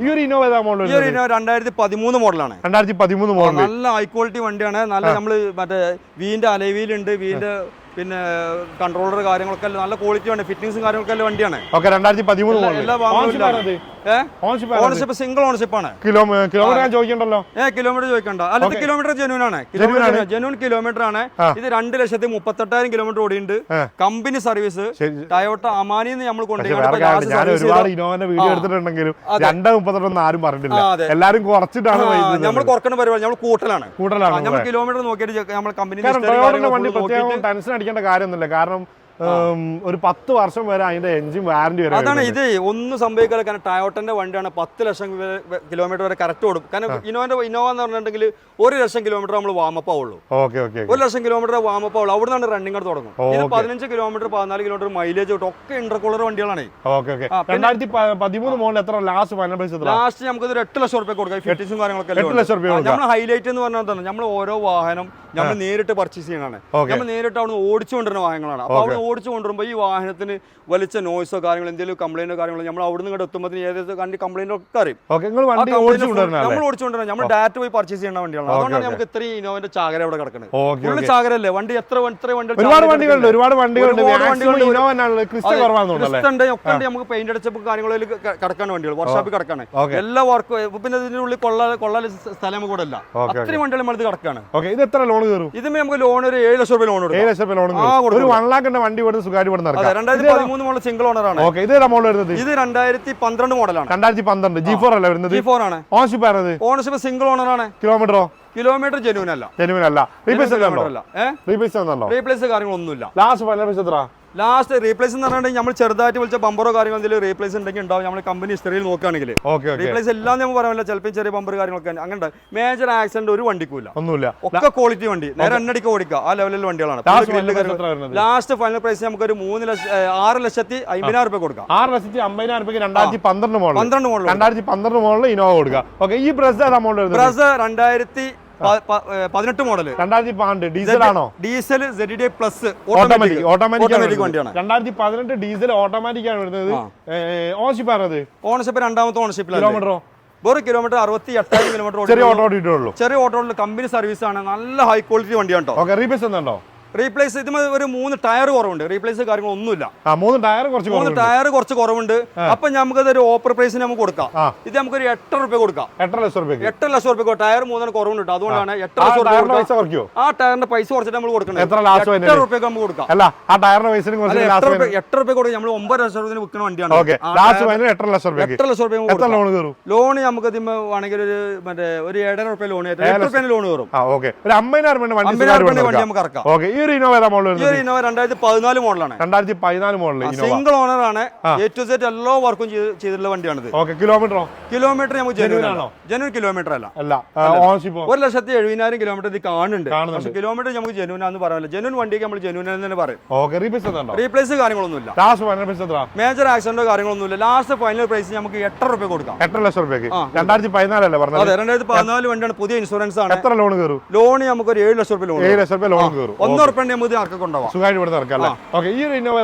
ഈ ഒരു ഇനോവ ഏതാ മോഡൽ? 2013 മോഡലാണ്. 2013 മോഡൽ. നല്ല ഹൈ ക്വാളിറ്റി വണ്ടിയാണ്. നല്ല നമ്മള് മറ്റേ വീന്റെ അലവീലുണ്ട്. വീന്റെ പിന്നെ കൺട്രോളർ കാര്യങ്ങളൊക്കെ നല്ല ക്വാളിറ്റി ആണ്. ഫിറ്റിംഗ്സും കാര്യങ്ങളൊക്കെ വണ്ടിയാണ്. 2013 ഓണർഷിപ്പ് സിംഗിൾ ഓണർഷിപ്പ് ആണ്. കിലോമീറ്റർ ഞാൻ ചോദിക്കണ്ടല്ലോ? കിലോമീറ്റർ ചോദിക്കണ്ട. അല്ല, കിലോമീറ്റർ ജെന്യൂൻ ആണ്. ജെന്യൂൻ കിലോമീറ്റർ ആണ്. ഇത് 2,38,000 കിലോമീറ്റർ ഓടിയുണ്ട്. Company service. ടയോട്ട അമാനിന്ന് നമ്മൾ ഒരുപാട് ഇനോവന്റെ വീഡിയോ എടുത്തിട്ടുണ്ടെങ്കിലും 2,38 ആരും പറഞ്ഞിട്ടില്ല. എല്ലാരും കുറച്ചിട്ടാണ് നമ്മൾ കുറക്കുന്ന പരിപാടി. നമ്മൾ കൂട്ടലാണ്. നമ്മൾ കിലോമീറ്റർ നോക്കിയിട്ട് നമ്മൾ കമ്പനി ടെൻഷൻ അടിക്കേണ്ട കാര്യമൊന്നുമില്ല. കാരണം ഒരു 10 വർഷം വരെ അതിന്റെ എഞ്ചിൻ വാറന്റി വരെ. അതാണ് ഇത്. ഒന്നും സംഭവിക്കാതെ. കാരണം ടയോട്ടന്റെ വണ്ടിയാണ്. 10,00,000 കിലോമീറ്റർ വരെ കറക്റ്റ് ഓടും. കാരണം ഇന്നോവ എന്ന് പറഞ്ഞിട്ടുണ്ടെങ്കിൽ 1,00,000 കിലോമീറ്റർ നമ്മൾ വാമപ്പ് ആവുള്ളൂ. 1,00,000 കിലോമീറ്റർ വാമപ്പ് ആവുള്ളൂ. അവിടെ നിന്നാണ് റണ്ണിങ് തുടങ്ങും. ഇത് 15 കിലോമീറ്റർ 14 കിലോമീറ്റർ മൈലേജ് കിട്ടും. ഒക്കെ ഇന്റർകൂളർ വണ്ടികളാണ്. 2013 മോഡൽ എത്ര ലാസ്റ്റ് ഫൈനൽ പ്രൈസ്? ലാസ്റ്റ് നമുക്ക് 8,00,000 രൂപ കൊടുക്കാം. ഫിറ്റിംഗ്സും കാര്യങ്ങളൊക്കെ നമ്മൾ ഹൈലൈറ്റ് എന്ന് പറഞ്ഞാൽ നമ്മൾ ഓരോ വാഹനം നമ്മൾ നേരിട്ട് പർച്ചേസ് ചെയ്യണതാണ്. നമ്മൾ നേരിട്ട് അവിടെ ഓടിച്ചു കൊണ്ടുവരുന്ന വാഹനങ്ങളാണ്. അപ്പൊ അവിടെ ഓടിച്ചു കൊണ്ടുവരുമ്പോൾ ഈ വാഹനത്തിന് വലിച്ച നോയ്സോ കാര്യങ്ങളോ എന്തെങ്കിലും കംപ്ലൈന്റോ കാര്യങ്ങളോ നമ്മൾ അവിടെ നിന്ന് എത്തുമ്പോൾ ഏതൊക്കെ കണ്ടി കംപ്ലൈന്റ് ഒക്കെ അറിയും. നമ്മൾ ഓടിച്ചുകൊണ്ടിരുന്നത് നമ്മൾ ഡയറക്റ്റ് പോയി പർച്ചേസ് ചെയ്യുന്ന വണ്ടിയാണ്. അതുകൊണ്ടാണ് നമുക്ക് ഇത്രയും ഇനോവന്റെ ചാകര അവിടെ കിടക്കുന്നത്. ഫുള്ള് ചാകരല്ലേ വണ്ടി. എത്ര വണ്ടി ഒക്കെ നമുക്ക് പെയിന്റ് അടിച്ചപ്പോൾ കാര്യങ്ങളിൽ കിടക്കാണ് വണ്ടികൾ. വർക്ക്ഷോപ്പിൽ കിടക്കാണ് എല്ലാ വർക്കും. പിന്നെ ഇതിനുള്ളിൽ കൊള്ള സ്ഥലം കൂടെ അല്ല. അത്രയും വണ്ടികൾ നമ്മൾ ഇത് കിടക്കാണ്. ഇതിന് നമുക്ക് ലോൺ ഒരു 7,00,000 രൂപ ലോൺ കൊടുക്കും. 2013 മോഡൽ സിംഗിൾ ഓണർ ആണ്. ഇത് 2012 മോഡലാണ്. 2012 G4 അല്ലേ വരുന്നത്? G4 ആണ്. ഓണർഷിപ്പ് സിംഗിൾ ഓണർ ആണ്. കിലോമീറ്റർ ജെന്യൂൻ അല്ല. റീപ്ലേസ് റീപ്ലേസ് കാര്യങ്ങളൊന്നുമില്ല. ലാസ്റ്റ് ഫൈനൽ പ്രൈസ് എത്ര? ലാസ്റ്റ് റീപ്ലേസ് എന്ന് പറഞ്ഞിട്ടുണ്ടെങ്കിൽ നമ്മൾ ചെറുതായിട്ട് വിളിച്ച ബമ്പറോ കാര്യങ്ങളോ എന്തെങ്കിലും റീപ്ലേസ് ഉണ്ടെങ്കിൽ ഉണ്ടാവും നമ്മൾ കമ്പനി ഹിസ്റ്ററിയിൽ നോക്കുകയാണെങ്കിൽ റീപ്ലേസ് എല്ലാം നമ്മൾ പറയാനില്ല ചിലപ്പോൾ ചെറിയ ബമ്പർ കാര്യങ്ങളൊക്കെ അങ്ങനെ മേജർ ആക്സിഡന്റ് ഒരു വണ്ടിക്കൂല ഒന്നുമില്ല ഒക്കെ ക്വാളിറ്റി വണ്ടി നേരെ എണ്ണടിക്ക് ഓടിക്കുക ആ ലെവലിൽ വണ്ടികളാണ് ലാസ്റ്റ് ഫൈനൽ പ്രൈസ് നമുക്ക് ഒരു 6,50,000 രൂപ കൊടുക്കാം 6,50,000 രൂപയ്ക്ക് 2012 മോഡൽ 12 മോഡൽ 2012 മോഡൽ ഇനോവ കൊടുക്കാം ഓക്കെ ഈ ബ്രസ് ഏതാ മോഡൽ ബ്രസ് 2018 മോഡൽ 2012 ഡീസൽ ആണോ ഡീസൽ ZD പ്ലസ് ഓട്ടോമാറ്റിക് വണ്ടിയാണ് 2018 ഡീസൽ ഓട്ടോമാറ്റിക് ആണ് വരുന്നത് ഓണർഷിപ്പ് ആണത് ഓണർഷിപ്പ് രണ്ടാമത്തെ ഓണർഷിപ്പിൽ കിലോമീറ്ററോ വെറും കിലോമീറ്റർ 68,000 കിലോമീറ്റർ ചെറിയ ഓട്ടോ ഓടിയിട്ടുള്ളൂ ചെറിയ ഓട്ടോ കമ്പനി സർവീസ് ആണ് നല്ല ഹൈ ക്വാളിറ്റി വണ്ടിയാണ് കേട്ടോ ഓക്കെ റീപ്ലേസ് എന്തുണ്ടോ റീപ്ലേസ് ഇത് ഒരു 3 ടയർ കുറവുണ്ട് റീപ്ലേസ് കാര്യങ്ങളൊന്നുമില്ല 3 ടയർ കുറച്ച് കുറവുണ്ട് അപ്പൊ നമുക്കത് ഒരു ഓഫർ പ്രൈസിന് നമുക്ക് കൊടുക്കാം ഇത് നമുക്കൊരു 8 രൂപ കൊടുക്കാം 8 ലക്ഷം രൂപ ടയർ 3 കുറവുണ്ട് അതുകൊണ്ടാണ് 8 ലക്ഷം രൂപ ആ ടയറിന്റെ പൈസ കുറച്ചിട്ട് നമ്മൾ കൊടുക്കുന്നത് 8 രൂപ നമുക്ക് കൊടുക്കാം 8 രൂപ കൊടുക്കാം നമ്മൾ 9 ലക്ഷം രൂപ വിൽക്കുന്ന വണ്ടിയാണ് 8 ലക്ഷം രൂപ ലോൺ നമുക്ക് വേണമെങ്കിൽ ഒരു 7,500 രൂപ ലോൺ 8 രൂപ ലോൺ കയറും 50,000 വണ്ടി നമുക്ക് ഇറക്കാം ഇന്നോവ 2014 മോഡലാണ് 2014 മോഡൽ സിംഗിൾ ഓണർ ആണ് A to Z എല്ലാ വർക്കും ചെയ്തിട്ടുള്ള വണ്ടിയാണിത് കിലോമീറ്റർ നമുക്ക് ജെനുവൻ കിലോമീറ്റർ അല്ല 1,70,000 കിലോമീറ്റർ ഇത് കാണുന്നുണ്ട് പക്ഷെ കിലോമീറ്റർ നമുക്ക് ജെനുവൻ ആണെന്ന് പറയാനില്ല ജെനുവൻ വണ്ടിക്ക് നമ്മൾ ജെനുവൻ എന്ന് പറയും റീപ്ലേസ് കാര്യങ്ങളൊന്നുമില്ല മേജർ ആക്സിഡന്റോ കാര്യങ്ങളൊന്നുമില്ല ലാസ്റ്റ് ഫൈനൽ പ്രൈസ് നമുക്ക് 8 രൂപ കൊടുക്കാം 8 ലക്ഷം രൂപയ്ക്ക് 2014 വണ്ടിയാണ് പുതിയ ഇൻഷുറൻസ് ആണ് എത്ര ലോൺ കയറും ലോൺ നമുക്ക് ഒരു 7 ലക്ഷം രൂപ ലോൺ കയറും 1 രൂപ നമുക്ക് ഇറക്കൊണ്ടാവാം സുഖമായിട്ട് ഇവിടെ ഇറക്കാം ഓക്കെ ഈ ഒരു ഇന്നോവ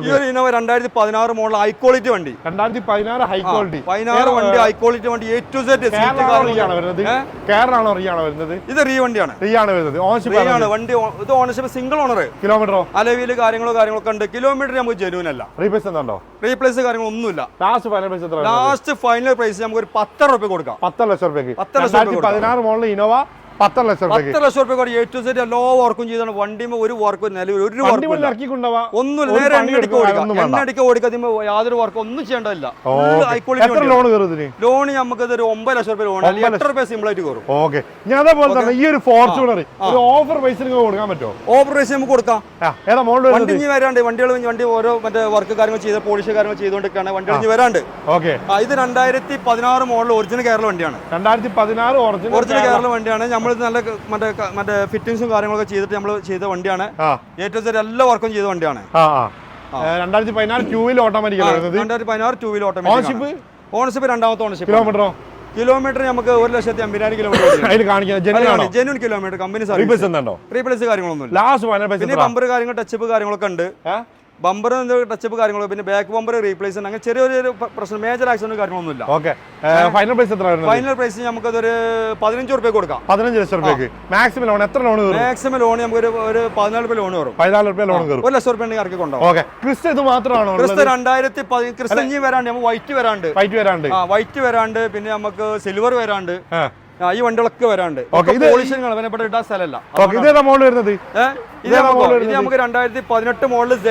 ഈ ഒരു ഇന്നോവ 2016 മോഡൽ ഹൈ ക്വാളിറ്റി വണ്ടി 2016 ഹൈ ക്വാളിറ്റി 16 വണ്ടി ഹൈ ക്വാളിറ്റി വണ്ടി A to Z ഇത് റീ വണ്ടിയാണ് വണ്ടി ഇത് ഓണർഷിപ്പ് സിംഗിൾ ഓണർ കിലോമീറ്ററോ അലവില് കാര്യങ്ങളൊക്കെ ഉണ്ട് കിലോമീറ്റർ നമുക്ക് ജെനുവൻ അല്ല റീപ്ലേസ് കാര്യങ്ങളൊന്നുമില്ല ലാസ്റ്റ് ഫൈനൽ പ്രൈസ് നമുക്ക് ഒരു 10 രൂപ കൊടുക്കാം 10 ലക്ഷം രൂപയ്ക്ക് 2016 മോഡൽ ഇന്നോവ 10 ലക്ഷം രൂപ A to Z എല്ലാ വർക്കും ചെയ്താണ് വണ്ടി ഒരു വർക്ക് ഒന്നുമില്ല നേരെ എണ്ണടിക്ക് ഓടിക്കാതെ യാതൊരു വർക്ക് ഒന്നും ചെയ്യേണ്ടതില്ല ലോൺ നമുക്ക് ഒരു 9 ലക്ഷം രൂപ ലോൺ 8 രൂപ സിമ്പിൾ ആയിട്ട് കയറും ഓക്കെ ഞാൻ അതേപോലെ തന്നെ ഈ ഒരു ഫോർച്യൂണർ ഓഫർ പ്രൈസിന് കൊടുക്കാൻ പറ്റുമോ ഓഫർ പ്രൈസ് നമുക്ക് കൊടുക്കാം വണ്ടി ഇനി വരാണ്ട് വണ്ടി ഓരോ മറ്റേ വർക്ക് കാര്യങ്ങൾ ചെയ്ത് പോളിഷ് കാര്യങ്ങൾ ചെയ്തുകൊണ്ടിരിക്കുകയാണ് വണ്ടി ഇനി വരാണ്ട് ഇത് 2016 മോഡൽ ഒറിജിനൽ കേരള വണ്ടിയാണ് 2016 ഒറിജിനൽ കേരള വണ്ടിയാണ് നമ്മൾ നല്ല മറ്റേ ഫിറ്റിംഗ്സും കാര്യങ്ങളൊക്കെ ചെയ്തിട്ട് നമ്മൾ ചെയ്ത വണ്ടിയാണ് A to Z എല്ലാ വർക്കും ചെയ്ത വണ്ടിയാണ് 2016 ടൂവിൽ ഓട്ടോമാറ്റിക് 2016 ടൂവിൽ ഓട്ടോമാറ്റിക് ഓണർഷിപ്പ് രണ്ടാമത്തെ ഓണർഷിപ്പ് കിലോമീറ്റർ നമുക്ക് 1,50,000 kilometre genuine kilometre company replace കാര്യങ്ങളൊന്നും പിന്നെ ബമ്പർ കാര്യങ്ങൾ ടച്ചപ്പ് കാര്യങ്ങളൊക്കെ ഉണ്ട് ബമ്പർ ടച്ചപ്പ് കാര്യങ്ങളോ പിന്നെ ബാക്ക് ബമ്പർ റീപ്ലേസ് അങ്ങനെ ചെറിയൊരു പ്രശ്നം മേജർ ആക്സിഡന്റ് കാര്യങ്ങളൊന്നുമില്ല ഫൈനൽ പ്രൈസ് നമുക്ക് ഒരു 15 രൂപ കൊടുക്കാം 15 ലക്ഷം രൂപയ്ക്ക് മാക്സിമം ലോൺ എത്ര ലോൺ മാക്സിമം ലോൺ നമുക്ക് ഒരു 14 രൂപ ലോൺ കയറും 1 ലക്ഷം രൂപ ഇറക്കി കൊണ്ടുപോകും ക്രിസ്റ്റ ഇത് മാത്രമാണോ ക്രിസ്റ്റ 2010 ക്രിസ്റ്റ ഇനി വരാണ്ട് നമുക്ക് വൈറ്റ് വരാണ്ട് പിന്നെ നമുക്ക് സിൽവർ വരാണ്ട് ഈ വണ്ടികളൊക്കെ വരാണ്ട് ഇവിടെ ഇടാൻ സ്ഥലമല്ല ഇത് നമുക്ക് 2018 model Z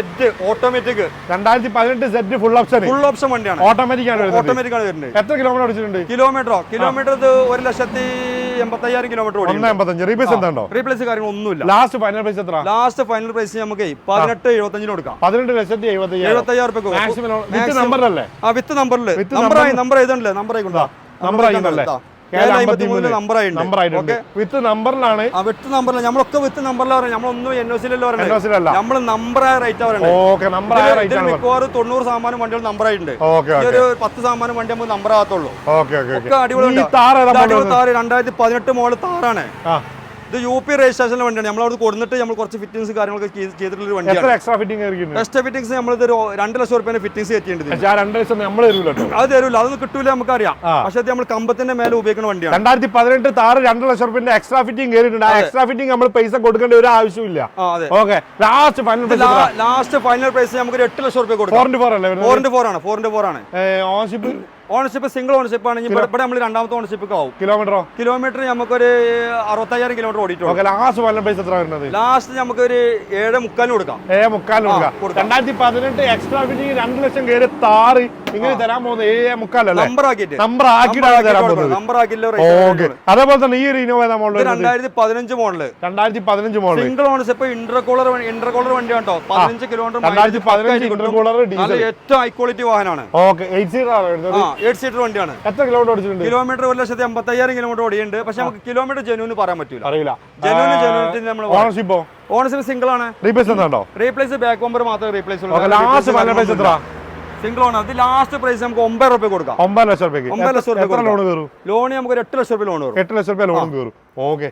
automatic 2018 Z full option വണ്ടിയാണ് ഓട്ടോമാറ്റിക് ആണ് വരുന്നത് എത്ര കിലോമീറ്റർ ഓടിച്ചിട്ടുണ്ട് കിലോമീറ്റർ 1,75,000 കിലോമീറ്റർ റീപ്ലേസ് കാര്യങ്ങളൊന്നുമില്ല ലാസ്റ്റ് ഫൈനൽ പ്രൈസ് നമുക്ക് 18,75 കൊടുക്കാം 18,75,000 രൂപ വിത്ത് നമ്പറിൽ നമ്പർ എഴുതണ്ടല്ലേ നമ്പർ ആയിക്കൊണ്ടാ വിത്ത് നമ്പറിലാണ് നമ്മളൊക്കെ വിത്ത് നമ്പറിലാണ് നമ്മളൊന്നും NOC നമ്മൾ നമ്പറായ റേറ്റ് മിക്കവാറും 90% വണ്ടികൾ നമ്പറായിട്ടുണ്ട് ഒരു 10% വണ്ടി നമുക്ക് നമ്പർ ആകത്തുള്ളൂ അടിപൊളി 2018 മോഡൽ താറാണ് ഇത് UP രജിസ്ട്രേഷനിലെ വണ്ടിയാണ് നമ്മളവിടെ കൊടുത്തിട്ട് നമ്മൾ കുറച്ച് ഫിറ്റിംഗ്സ് കാര്യങ്ങളൊക്കെ ചെയ്തിട്ടുള്ള വണ്ടിയാണ് എക്സ്ട്രാ ഫിറ്റിംഗ്സ് നമ്മൾ 2 ലക്ഷം രൂപ ഫിറ്റിംഗ്സ് ചെയ്യേണ്ടത് അത് തരൂല അതൊന്നും കിട്ടൂല നമുക്കറിയാം പക്ഷെ നമ്മൾ കമ്പത്തിന്റെ മേലെ ഉപയോഗിക്കുന്ന വണ്ടിയാണ് 2018 താറ് 2 ലക്ഷം രൂപ എക്സ്ട്രാ ഫിറ്റിംഗ് കയറിയിട്ടുണ്ട് എക്സ്ട്രാ ഫിറ്റിംഗ് നമ്മൾ പൈസ കൊടുക്കേണ്ട ഒരു ആവശ്യമില്ല ലാസ്റ്റ് ഫൈനൽ പ്രൈസ് നമുക്ക് 8 ലക്ഷം രൂപ കൊടുക്കാം 4 ആണ് ഓണർഷിപ്പ് സിംഗിൾ ഓണർഷിപ്പ് ആണ് ഇവിടെ നമ്മൾ രണ്ടാമത്തെ ഓണർഷിപ്പ് ആവും കിലോമീറ്റർ നമുക്കൊരു 65,000 കിലോമീറ്റർ ഓടിയിട്ടുണ്ട് ലാസ്റ്റ് നമുക്കൊരു 7.75 കൊടുക്കാം 2018 എക്സ്ട്രാ ഫിറ്റിംഗ് 2 ലക്ഷം കയറി താറ് ഇങ്ങനെ തരാൻ പോകുന്നത് 7.25 നമ്പർ ആക്കിയിട്ട് നമ്പർ ആക്കിയിട്ടാണ് തരാൻ പോകുന്നത്. നമ്പർ ആക്കിയില്ല. ഓക്കെ, അതേപോലെ തന്നെ ഈ ഒരു Innova model 2015 model 2015 model single ownership intercooler വണ്ടി കേട്ടോ. 15 കിലോമീറ്റർ 2015 ഇന്റർകൂളർ ഡീസൽ ഏറ്റവും ഹൈ ക്വാളിറ്റി വാഹനമാണ്. ഓക്കെ, 8 സീറ്റർ ആണ് വരുന്നത്. 8 സീറ്റർ വണ്ടിയാണ്. എത്ര കിലോമീറ്റർ ഓടിച്ചിട്ടുണ്ട്? കിലോമീറ്റർ 1,85,000 കിലോമീറ്റർ ഓടിയുണ്ട്. പക്ഷെ നമുക്ക് കിലോമീറ്റർ ജെന്യൂന് പറയാൻ പറ്റൂല. അറിയില്ല. ജെന്യൂന് നമ്മൾ ഓണർഷിപ്പോ ഓണർഷിപ്പ് സിംഗിൾ ആണ്. റീപ്ലേസ് ഉണ്ടോ? റീപ്ലേസ് ബാക്ക് ബമ്പർ മാത്രമേ റീപ്ലേസ് ഉള്ളൂ. ലാസ്റ്റ് ഫൈനൽ പ്രൈസ് എത്ര? സിംഗിൾ ഓണർ അത് ലാസ്റ്റ് പ്രൈസ് നമുക്ക് 9 രൂപ കൊടുക്കാം. 9 ലക്ഷം രൂപയ്ക്ക്. 9 ലക്ഷം രൂപ ലോൺ കയറും? ലോൺ നമുക്ക് 8 ലക്ഷം രൂപ ലോൺ കയറും. 8 ലക്ഷം രൂപ ലോൺ കയറും. ഓക്കെ,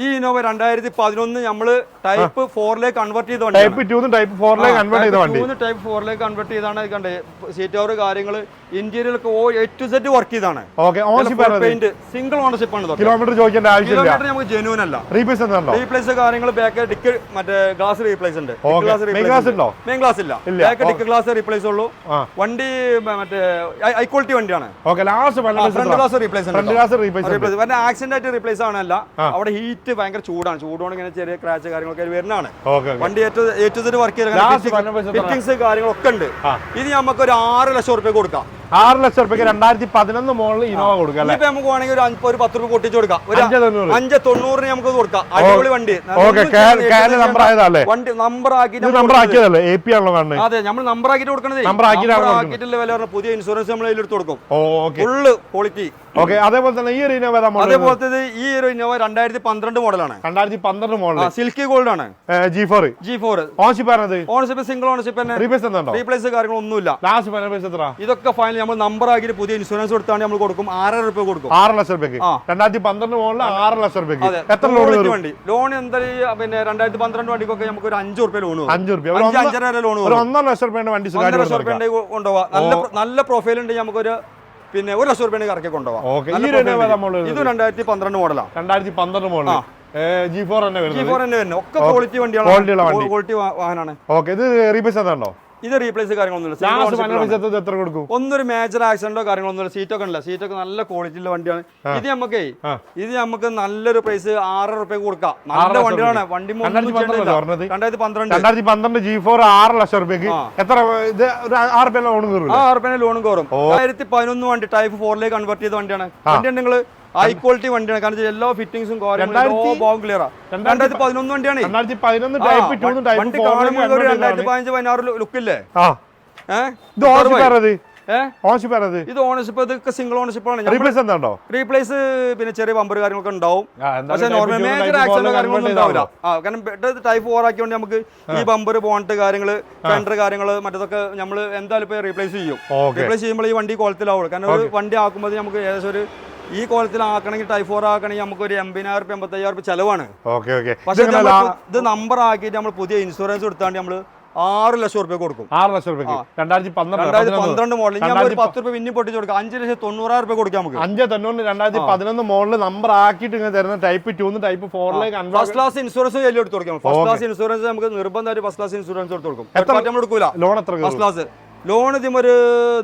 ഈ ഇന്നോവ 2011 നമ്മള് ടൈപ്പ് 4ലേക്ക് കൺവേർട്ട് ചെയ്ത വണ്ടി. ടൈപ്പ് 2 ടൈപ്പ് 4ലേക്ക് കൺവേർട്ട് ചെയ്ത വണ്ടി. ടൈപ്പ് 4ലേക്ക് കൺവേർട്ട് ചെയ്താണ്. കണ്ടേ സീറ്റ് ഓവർ കാര്യങ്ങൾ interior A to Z work ചെയ്താണ്. ഓക്കെ, ഓണർഷിപ്പ് സിംഗിൾ ഓണർഷിപ്പ് ആണ്. കിലോമീറ്റർ ചോദിക്കേണ്ട ആവശ്യമില്ല. കിലോമീറ്റർ നമുക്ക് ജെന്യൂൻ അല്ല. റീപ്ലേസ് ഉണ്ടോ? റീപ്ലേസ് കാര്യങ്ങൾ ബാക്ക് ഡിക്ക് മറ്റേ ഗ്ലാസ് റീപ്ലേസ് ഉണ്ട്. മെയിൻ ഗ്ലാസ് ഉണ്ടോ? മെയിൻ ഗ്ലാസ് ഇല്ല. ബാക്ക് ഡിക്ക് ഗ്ലാസ് റീപ്ലേസ് ഉള്ളൂ. വണ്ടി മറ്റേ ഹൈ ക്വാളിറ്റി വണ്ടിയാണ്. Okay, last front glass replace ഉണ്ട്. ഫ്രണ്ട് ഗ്ലാസ് റീപ്ലേസ് വണ്ടി ആക്സിഡന്റ് ആയിട്ട് റീപ്ലേസ് ആണല്ല. അവിടെ ഹീറ്റ് ഭയങ്കര ചൂടാണ്. ചൂടോണ്ട് ഇങ്ങനെ ചെറിയ ക്രാച്ച് കാര്യങ്ങളൊക്കെ വരുന്നതാണ്. വണ്ടി A to Z വർക്ക് ചെയ്ത് ഫിറ്റിംഗ്സ് കാര്യങ്ങളൊക്കെ ഉണ്ട്. ഇത് നമുക്ക് ഒരു 6 ലക്ഷം രൂപ കൊടുക്കാം. 6 ലക്ഷം രൂപയ്ക്ക് 2011 മോഡൽ ഇനോവ കൊടുക്കാം അല്ലേ? ഇപ്പൊ നമുക്ക് വേണമെങ്കിൽ ഒരു 10 രൂപ പൊട്ടിച്ചു കൊടുക്കാം. ഒരു 590 നമുക്ക് കൊടുക്കാം. അടിപൊളി വണ്ടി. വണ്ടി നമ്പർ ആക്കിയതല്ലേ? AP ആണല്ലോ കാണുന്നത്. അതെ, നമ്മൾ നമ്പർ ആക്കിയിട്ട് കൊടുക്കണത്. നമ്പർ ആക്കിയിട്ടില്ല വില പറഞ്ഞ പുതിയ ഇൻഷുറൻസ് നമ്മൾ അതിൽ എടുത്ത് കൊടുക്കും. Full quality. ഓക്കെ, അതേപോലെ തന്നെ ഈ ഒരു ഇനോവ അതേപോലത്തെ ഈ ഒരു ഇന്നോവ 2012 മോഡലാണ്. 2012 മോഡൽ സിൽക്കി ഗോൾഡ് ആണ്. G4 ഓണർഷിപ്പ് സിംഗിൾ ഓണർഷിപ്പ് തന്നെ. റീപ്ലേസ് കാര്യങ്ങളൊന്നുമില്ല. ലാസ്റ്റ് ഫൈനൽ പ്രൈസ് എത്ര? ഇതൊക്കെ ഫൈനൽ നമ്മൾ നമ്പർ ആക്കിയിട്ട് പുതിയ ഇൻഷുറൻസ് കൊടുത്താണ് നമ്മൾ കൊടുക്കും. 6 രൂപ കൊടുക്കും. 6 ലക്ഷം രൂപയ്ക്ക് 2012 മോഡൽ 6 ലക്ഷം രൂപയ്ക്ക്. എത്ര ലോൺ വണ്ടി? ലോൺ എന്തായാലും പിന്നെ 2012 വണ്ടിക്കൊക്കെ നമുക്ക് ഒരു 5 രൂപ ലോൺ 5 രൂപ 5.5 ലോൺ 1.5 ലക്ഷം രൂപയുടെ വണ്ടി 1.5 ലക്ഷം രൂപ കൊണ്ടുപോവാം. നല്ല പ്രൊഫൈൽ ഉണ്ട് നമുക്കൊരു പിന്നെ 1 ലക്ഷം രൂപ കറക്കി കൊണ്ടുപോവാം. ഇത് 2012 മോഡലാണ്. 2012 മോഡൽ G4 തന്നെ വരുന്നത്. ഒക്കെ ക്വാളിറ്റി വണ്ടിയാണ്. ക്വാളിറ്റി വാഹനമാണ്. ഓക്കെ, ഇത് റീപ്ലേസ് ഉണ്ടോ? ഇത് റീപ്ലേസ് കാര്യങ്ങളൊന്നുമില്ല. എത്ര കൊടുക്കും? ഒന്നൊരു മേജർ ആക്സിഡന്റോ കാര്യങ്ങളൊന്നുമില്ല. സീറ്റൊക്കെ ഉണ്ടല്ല. സീറ്റൊക്കെ നല്ല ക്വാളിറ്റിയുള്ള വണ്ടിയാണ്. ഇത് നമുക്ക് നല്ലൊരു പ്രൈസ് 6 രൂപ കൊടുക്കാം. നല്ല വണ്ടിയാണ്. വണ്ടി 2012 G4 6 ലക്ഷം രൂപയ്ക്ക്. എത്ര? ഇത് 6 രൂപ ലോൺ കയറും. 6 രൂപ ലോൺ കയറും. 2011 വണ്ടി ടൈപ്പ് 4ലേക്ക് കൺവേർട്ട് ചെയ്ത വണ്ടിയാണ്. വണ്ടി നിങ്ങൾ ഹൈ ക്വാളിറ്റി വണ്ടിയാണ്. കാരണം എല്ലാ ഫിറ്റിംഗ്സും കാര്യങ്ങളും ക്ലിയർ. 2011 വണ്ടിയാണ്. 2011 ടൈപ്പ് 2 ടൈപ്പ് 4 2015-16 ലുക്കില്ലേ? ഇത് ഓണർഷിപ്പ് ഇതൊക്കെ സിംഗിൾ ഓണർഷിപ്പ് ആണ്. റീപ്ലേസ് പിന്നെ ചെറിയ ബമ്പർ കാര്യങ്ങളൊക്കെ ഉണ്ടാവും. പക്ഷേ നോർമൽ മേജർ ആക്സിഡന്റ് കാര്യങ്ങളൊന്നും ഉണ്ടാവില്ല. കാരണം ടൈപ്പ് 4 ആക്കിയോണ്ട് നമുക്ക് ഈ ബമ്പർ ബോണ്ട് കാര്യങ്ങള് ഫെൻഡർ കാര്യങ്ങള് മറ്റതൊക്കെ നമ്മൾ എന്തായാലും ഇപ്പൊ റീപ്ലേസ് ചെയ്യും. റീപ്ലേസ് ചെയ്യുമ്പോൾ ഈ വണ്ടി കോലത്തിലാവുള്ളൂ. കാരണം ഒരു വണ്ടി ആക്കുമ്പോൾ നമുക്ക് ഏകദേശം ഒരു ഈ കോലത്തിൽ ആക്കണമെങ്കിൽ ടൈപ്പ് 4 ആക്കണമെങ്കിൽ നമുക്ക് ഒരു 80,000 85,000 ചെലവാണ്. പക്ഷെ ഇത് നമ്പർ ആക്കിയിട്ട് നമ്മൾ പുതിയ ഇൻഷുറൻസ് കൊടുത്താണ്ട് നമ്മള് 6 ലക്ഷം രൂപ കൊടുക്കും. 6 ലക്ഷം രൂപയ്ക്ക് 2012 മോഡൽ. ഞാൻ ഒരു 10 രൂപ പിന്നെ പൊട്ടിച്ചു കൊടുക്കാം. 5,90,000 രൂപ കൊടുക്കാം നമുക്ക്. 5,90,000 2011 മോഡൽ നമ്പർ ആക്കിയിട്ട് ഇങ്ങനെ തരുന്ന ടൈപ്പ് 2 ടൈപ്പ് 4ലേക്ക് ഫസ്റ്റ് ക്ലാസ് ഇൻഷുറൻസ് എടുത്ത് കൊടുക്കാം. ഫസ്റ്റ് ക്ലാസ് ഇൻഷുറൻസ് നമുക്ക് നിർബന്ധമായിട്ട് ഫസ്റ്റ് ക്ലാസ് ഇൻഷുറൻസ് എടുത്ത് കൊടുക്കും. നമ്മൾ എടുക്കൂല. ലോൺ എത്ര? ഫസ്റ്റ് ക്ലാസ് ലോൺ ഇതിന് ഒരു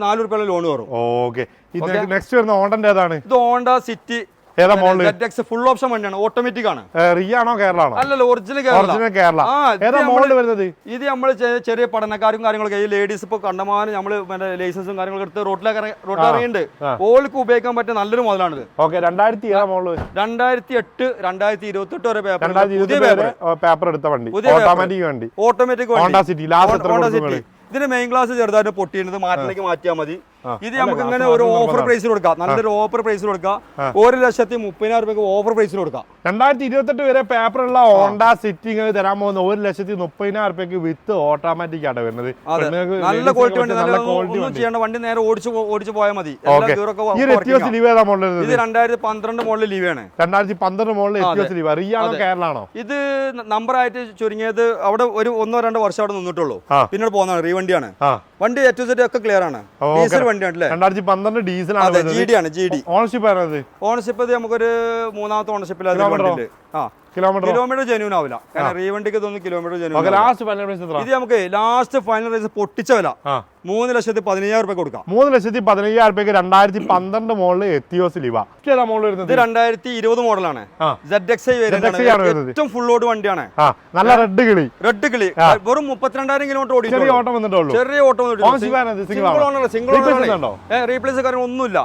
4 രൂപ ലോൺ കയറും. ഓക്കെ, നെക്സ്റ്റ് വരുന്ന ഹോണ്ടന്റെ ഏതാണ്? ഇത് ഹോണ്ട സിറ്റി ഏതാ മോഡൽ? ഫുൾ ഓപ്ഷൻ വണ്ടിയാണ്. ഓട്ടോമാറ്റിക് ആണ്. റിയാണോ കേരളാണോ? അല്ലല്ലോ, ഒറിജിനൽ കേരള. ഏതാ മോഡൽ വരുന്നത്? ഇത് നമ്മൾ ചെറിയ പഠനക്കാരും കാര്യങ്ങളൊക്കെ ഈ ലേഡീസ് ഇപ്പൊ കണ്ടമാനം നമ്മള് ലൈസൻസും കാര്യങ്ങളൊക്കെ എടുത്ത് റോട്ടിലിറങ്ങിണ്ട്. ഓൾക്ക് ഉപയോഗിക്കാൻ പറ്റിയ നല്ലൊരു മോഡലാണിത്. 2007 മോഡൽ. 2008 2028 വരെ പേപ്പർ എടുത്ത വണ്ടി. Automatic Honda city. ഇതിന്റെ മെയിൻ ക്ലാസ് ചെറുതായിട്ട് പൊട്ടിയത് മാറ്റിലേക്ക് മാറ്റിയാൽ മതി. ഇത് നമുക്ക് ഇങ്ങനെ ഒരു ഓഫർ പ്രൈസിൽ കൊടുക്കാം. നല്ലൊരു ഓഫർ പ്രൈസിൽ കൊടുക്കാം. 1,30,000 രൂപയ്ക്ക് ഓഫർ പ്രൈസിൽ കൊടുക്കാം. 2028 വരെ പേപ്പറുള്ള ഹോണ്ട സിറ്റി തരാൻ പോകുന്ന 1,30,000 രൂപയ്ക്ക് വിത്ത് ഓട്ടോമാറ്റിക് ആണ് വരുന്നത്. നല്ല ക്വാളിറ്റി വണ്ടി. ഒന്നും ചെയ്യേണ്ട വണ്ടി നേരെ ഓടിച്ചു പോയാൽ മതി. ഇത് 2012 മോഡൽ ലീവാണ്. 2012 മോഡൽ റിയാണോ കേരളാണോ? ഇത് നമ്പർ ആയിട്ട് ചുരുങ്ങിയത് അവിടെ ഒരു 1-2 വർഷം അവിടെ നിന്നിട്ടുള്ളൂ. പിന്നീട് പോകുന്നതാണ്. റീവണ്ടിയാണ്. വണ്ടി A to Z ഒക്കെ ക്ലിയർ ആണ്. ഡീസൽ വണ്ടിയാണ്. 2012 ഡീസൽ ആണ്. GD. ഓണർഷിപ്പ് നമുക്കൊരു 3ാമത്തെ ഓണർഷിപ്പിൽ കിലോമീറ്റർ ജെന്യൂൻ ആവില്ല. കാരണം റീവണ്ടിക്ക് ഇതൊന്നും കിലോമീറ്റർ ജെന്യൂൻ. ഇത് നമുക്ക് ലാസ്റ്റ് ഫൈനൽ പ്രൈസ് പൊട്ടിച്ച വില 3,15,000 കൊടുക്കാം. 3,15,000 2012 മോഡല് എത്തിയോസ് ലിവ. ഏതാ മോഡൽ വരുന്നത്? ഇത് 2020 മോഡലാണ്. ZXi ഏറ്റവും ഫുൾ ലോഡ് വണ്ടിയാണ്. നല്ല റെഡ് കിളി വെറും 32,000 കിലോമീറ്റർ ഓടി. ചെറിയ ഓട്ടം വന്നിട്ടുള്ളൂ. റീപ്ലേസ് കാര്യങ്ങൾ ഒന്നുമില്ല.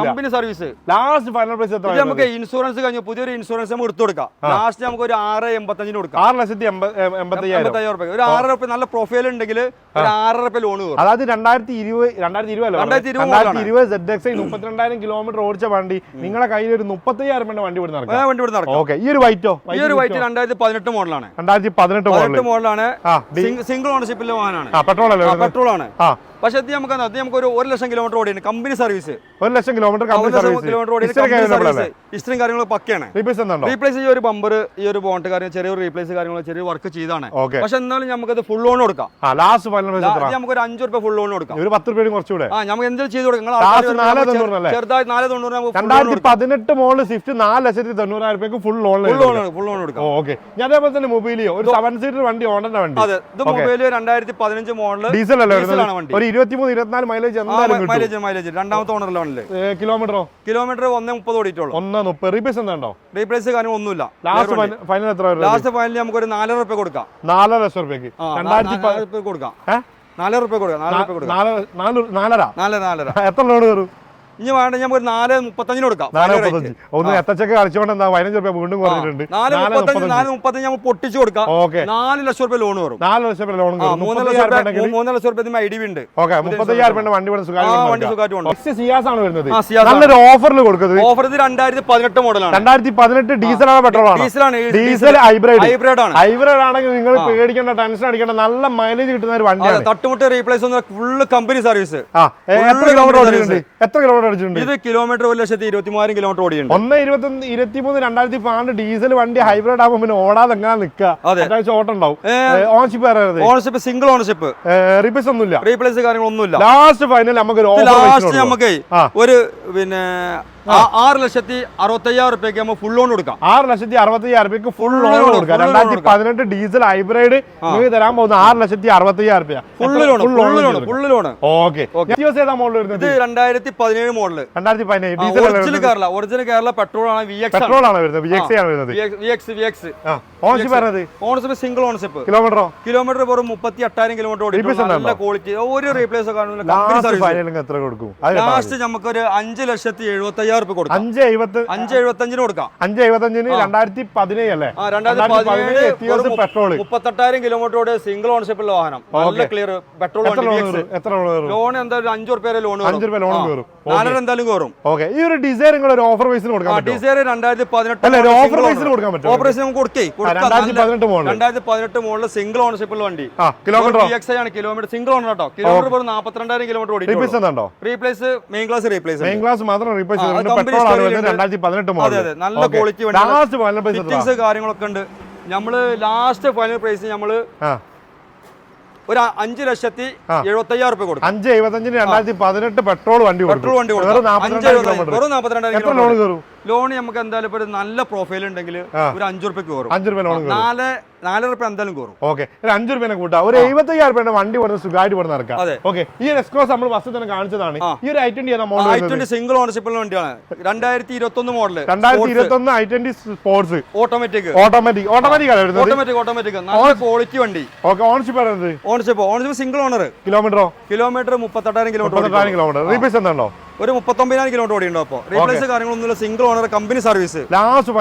Company service. Last final price എത്ര? നമുക്ക് ഇൻഷുറൻസ് കഴിഞ്ഞു, പുതിയൊരു ഇൻഷുറൻസ് നമുക്ക് എടുത്തു കൊടുക്കാം. ലാസ്റ്റ് നമുക്ക് ഒരു 6,85,000 കൊടുക്കാം. 6,85,000. ഒരു 6,000 നല്ല പ്രൊഫൈൽ ഉണ്ടെങ്കിൽ ഒരു 6,000 ലോൺ കയറും. അതായത് 2020 ZXi 32,000 കിലോമീറ്റർ ഓടിച്ച വണ്ടി നിങ്ങളുടെ കയ്യിൽ ഒരു 35,000 വണ്ടി ഇവിടെ നടക്കാം. ഓക്കെ, ഈ ഒരു വൈറ്റോ? ഈ ഒരു വൈറ്റ് 2018 മോഡലാണ്. 2018 മോഡലാണ്. സിംഗിൾ ഓണർഷിപ്പിലെ വാഹനമാണ്. പെട്രോൾ ആണ്. പക്ഷെ ഇത് നമുക്ക് ഒരു 1,00,000 കിലോമീറ്റർ ഓടിയാണ്. Company service. 1,00,000 കിലോമീറ്റർ ഇഷ്ടം കാര്യങ്ങൾ പക്കയാണ്. റീപ്ലേസ് ഈ ഒരു ബമ്പർ, ഈ ഒരു ബോണ്ട് കാര്യം, ചെറിയൊരു റീപ്ലേസ് കാര്യങ്ങൾ, ചെറിയ വർക്ക് ചെയ്താണ്. പക്ഷെ എന്നാലും നമുക്ക് ഫുൾ ലോൺ കൊടുക്കാം. നമുക്ക് ഒരു 5 രൂപ ഫുൾ ലോൺ കൊടുക്കാം. ഒരു 10 രൂപ കുറച്ചുകൂടെ നമുക്ക് എന്തെങ്കിലും ചെയ്ത് കൊടുക്കാം. ചെറുതായി 4,90 2018 മോഡൽ സ്വിഫ്റ്റ് 4,90,000 ഫുൾ ലോൺ കൊടുക്കാം. ഓക്കെ, ഞാൻ അതേപോലെ തന്നെ മൊബൈലിയോ ഒരു 7 സീറ്റർ വണ്ടി ഓണറിന്റെ വണ്ടി. അതെ, ഇത് മൊബൈൽ 2015 മോഡൽ ഡീസൽ ആണ് വണ്ടി. 23-24 മൈലേജ് മൈലേജ് രണ്ടാമത്തെ ഓണറിലാണല്ലേ. കിലോമീറ്റർ 1.30 ഓടിയിട്ടുള്ളൂ. 1.30. റീപ്ലേസ് എന്താണോ? റീപ്ലേസ് കാര്യം ഒന്നുമില്ല. ലാസ്റ്റ് ഫൈനൽ എത്ര? ലാസ്റ്റ് ഫൈനൽ നമുക്ക് ഒരു 4,000 രൂപ കൊടുക്കാം. 4,00,000 രൂപയ്ക്ക് 2010 കൊടുക്കാം. 4,000 രൂപ കൊടുക്കാം. 4,000 എത്ര ലോൺ കയറും? ഇനി വേണ്ട ഞാൻ ഒരു 4,35 കൊടുക്കാം. ഒന്ന് എത്തച്ചൊക്കെ കളിച്ചോണ്ട് 15 രൂപ വീണ്ടും കുറഞ്ഞിട്ടുണ്ട്. 4,35 നമ്മൾ പൊട്ടിച്ചു കൊടുക്കാം. 4,00,000 രൂപ ലോൺ വരും. 4,00,000 ലോൺ 3,00,000 രൂപ ഐ ഡി ഉണ്ട്. 35,000 വണ്ടി വരുന്നത്. നല്ലൊരു ഓഫറിൽ കൊടുക്കുന്നത്. ഓഫർ ഇത് 2018 മോഡലാണ്. 2018 ഡീസലാണ് പെട്രോളാണ്? ഡീസൽ ഹൈബ്രിഡ് ആണ്. ഹൈബ്രിഡ് ആണെങ്കിൽ നിങ്ങൾ പേടിക്കേണ്ട, ടെൻഷൻ അടിക്കേണ്ട, നല്ല മൈലേജ് കിട്ടുന്ന ഒരു വണ്ടിയാണ്. തട്ടുമുട്ട് റീപ്ലേസ് ഫുള്ള് കമ്പനി സർവീസ്. എത്ര കിലോമീറ്റർ ഓടിയിട്ടുണ്ട്? ഇത് കിലോമീറ്റർ 1,23,000 കിലോമീറ്റർ ഓടിയുണ്ട്. 1,23,2012 ഡീസൽ വണ്ടി ഹൈബ്രിഡ് ആകുമ്പോൾ പിന്നെ ഓടാതെ എങ്ങനെ നിൽക്കുക? ഓട്ടം ഉണ്ടാവും. Ownership single ownership. റീപ്ലേസ് ഒന്നുമില്ല. റീപ്ലേസ് കാര്യങ്ങളൊന്നുമില്ല. ലാസ്റ്റ് ഫൈനൽ നമുക്ക് ഒരു പിന്നെ 6,65,000 രൂപയ്ക്ക് നമ്മൾ ഫുൾ ലോൺ കൊടുക്കാം. 6,65,000 രൂപയ്ക്ക് ഫുൾ ലോൺ കൊടുക്കാം. 2018 ഡീസൽ ഹൈബ്രിഡ് നിങ്ങൾക്ക് തരാൻ പോകുന്ന 6,65,000 രൂപ ഫുൾ ലോൺ. ഓക്കെ, ഏതാ മോഡൽ വരുന്നത്? 2017 മോഡല്. 2017 ഒറിജിനൽ കേരള പെട്രോൾ ആണ്. പെട്രോൾ ആണ് വരുന്നത്. VXi ആണ് വരുന്നത്. Ownership single ownership. കിലോമീറ്റർ വെറും 38,000 കിലോമീറ്റർ ഓടി. നല്ല ക്വാളിറ്റി. ഒരു റീപ്ലേസ് എത്ര കൊടുക്കും? ലാസ്റ്റ് നമുക്ക് ഒരു 5,70,75,000 രൂപ കൊടുക്കാം. 5,75 കൊടുക്കാം. 5,75 2017 അല്ലേ? 2017 പെട്രോൾ 38,000 കിലോമീറ്റർ ഓടി സിംഗിൾ ഓണർഷിപ്പുള്ള വാഹനം. നല്ല ക്ലിയർ പെട്രോൾ. ലോൺ എന്തായാലും 5 രൂപ ലോൺ. 5 രൂപ ലോൺ കയറും. 4,000 എന്തായാലും കയറും. ഓക്കെ, ഈ ഒരു ഡിസൈർ നിങ്ങൾ ഒരു ഓഫർ പ്രൈസിന് കൊടുക്കാൻ പറ്റും. ഡിസൈർ 2018 ഓഫർ പ്രൈസിന് കൊടുക്കാൻ പറ്റും. ഓഫർ പ്രൈസ് നമുക്ക് കൊടുക്കേ. 2018 മോഡൽ സിംഗിൾ ഓണർഷിപ്പുള്ള വണ്ടി. കിലോമീറ്റർ VXi ആണ്. കിലോമീറ്റർ സിംഗിൾ ഓണർ കേട്ടോ. കിലോമീറ്റർ 42,000 കിലോമീറ്റർ ഓടി. റീപ്ലേസ് മെയിൻ ക്ലാസ് മാത്രം റീപ്ലേസ് പെട്രോൾ ആണ് വരുന്നത്. 2018 മോഡൽ. അതെ, നല്ല ക്വാളിറ്റി വണ്ടി. ഫിറ്റിംഗ്സ് കാര്യങ്ങളൊക്കെ ഉണ്ട്. നമ്മള് ലാസ്റ്റ് ഫൈനൽ പ്രൈസ് നമ്മള് ഒരു 5,70,75,000 രൂപ കൊടുക്കും. 5,75 2018 പെട്രോൾ വണ്ടി കൊടുക്കും. 42,000 ലോൺ നമുക്ക് എന്തായാലും ഒരു നല്ല പ്രൊഫൈൽ ഉണ്ടെങ്കിൽ ഒരു 5 രൂപയ്ക്ക് കയറും. 5 രൂപ ലോൺ 4 രൂപ എന്തായാലും കയറും. ഓക്കെ, 5 രൂപ കൂട്ടാം. ഒരു 75,000 രൂപ വണ്ടി കൊടുത്ത് സുഖമായിട്ട് കൊടുത്ത് നടക്കാം. ഓക്കെ, ഈ എക്സ്ക്രോസ് നമ്മൾ ബസ്സിൽ തന്നെ കാണിച്ചതാണ്. ഈ ഒരു i20 സിംഗിൾ ഓണർഷിപ്പുള്ള വണ്ടിയാണ്. 2021 മോഡൽ. 2021 i20 സ്പോർട്സ് ഓട്ടോമാറ്റിക് നല്ല ക്വാളിറ്റി വണ്ടി. Okay, ownership ownership single owner. Kilometre 38,000 kilometre. Replace എന്താണോ? ഒരു 39,000 കിലോമീറ്റർ ഓടിയുണ്ടോ? അപ്പൊ റീപ്ലേസ് കാര്യങ്ങളൊന്നും single owner company service. Last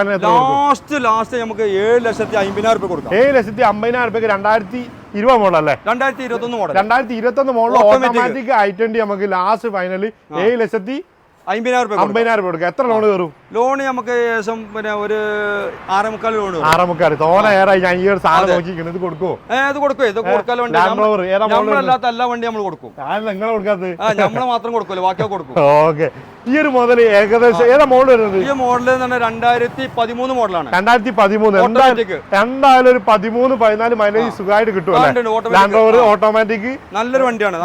നമുക്ക് 7,50,000 രൂപ കൊടുക്കാം. 7,50,000 രൂപയ്ക്ക് 2020 മോഡൽ അല്ലേ? 2021 മോഡൽ. 2021 മോഡൽ ഓട്ടോമാറ്റിക് i20 നമുക്ക് ലാസ്റ്റ് ഫൈനലി 7,50,000 രൂപ കൊടുക്കാം. എത്ര ലോൺ കയറും? ലോൺ നമുക്ക് ഏകദേശം പിന്നെ ഒരു 6,4 ലോൺ. 6,4 തോന ഏറായി. ഞാൻ ഈ ഒരു സാധനം നോക്കിക്കുന്നത്. ഇത് കൊടുക്കുമോ? ഇത് കൊടുക്കാലോ. നമ്മളല്ലാത്ത എല്ലാ വണ്ടി നമ്മൾ കൊടുക്കും. നിങ്ങളെ കൊടുക്കാത്തത്? നമ്മളെ മാത്രം കൊടുക്കുമല്ലോ, ബാക്കിയൊക്കെ കൊടുക്കും. ഓക്കെ, ഈ ഒരു മോഡൽ ഏകദേശം ഏതാ മോഡൽ വരുന്നത്? ഈ മോഡൽ 2013 മോഡലാണ്. 2013 എന്തായാലും ഒരു 13-14 മൈലേജ് സുഖമായിട്ട് കിട്ടും. ഓട്ടോമാറ്റിക് നല്ലൊരു വണ്ടിയാണ്.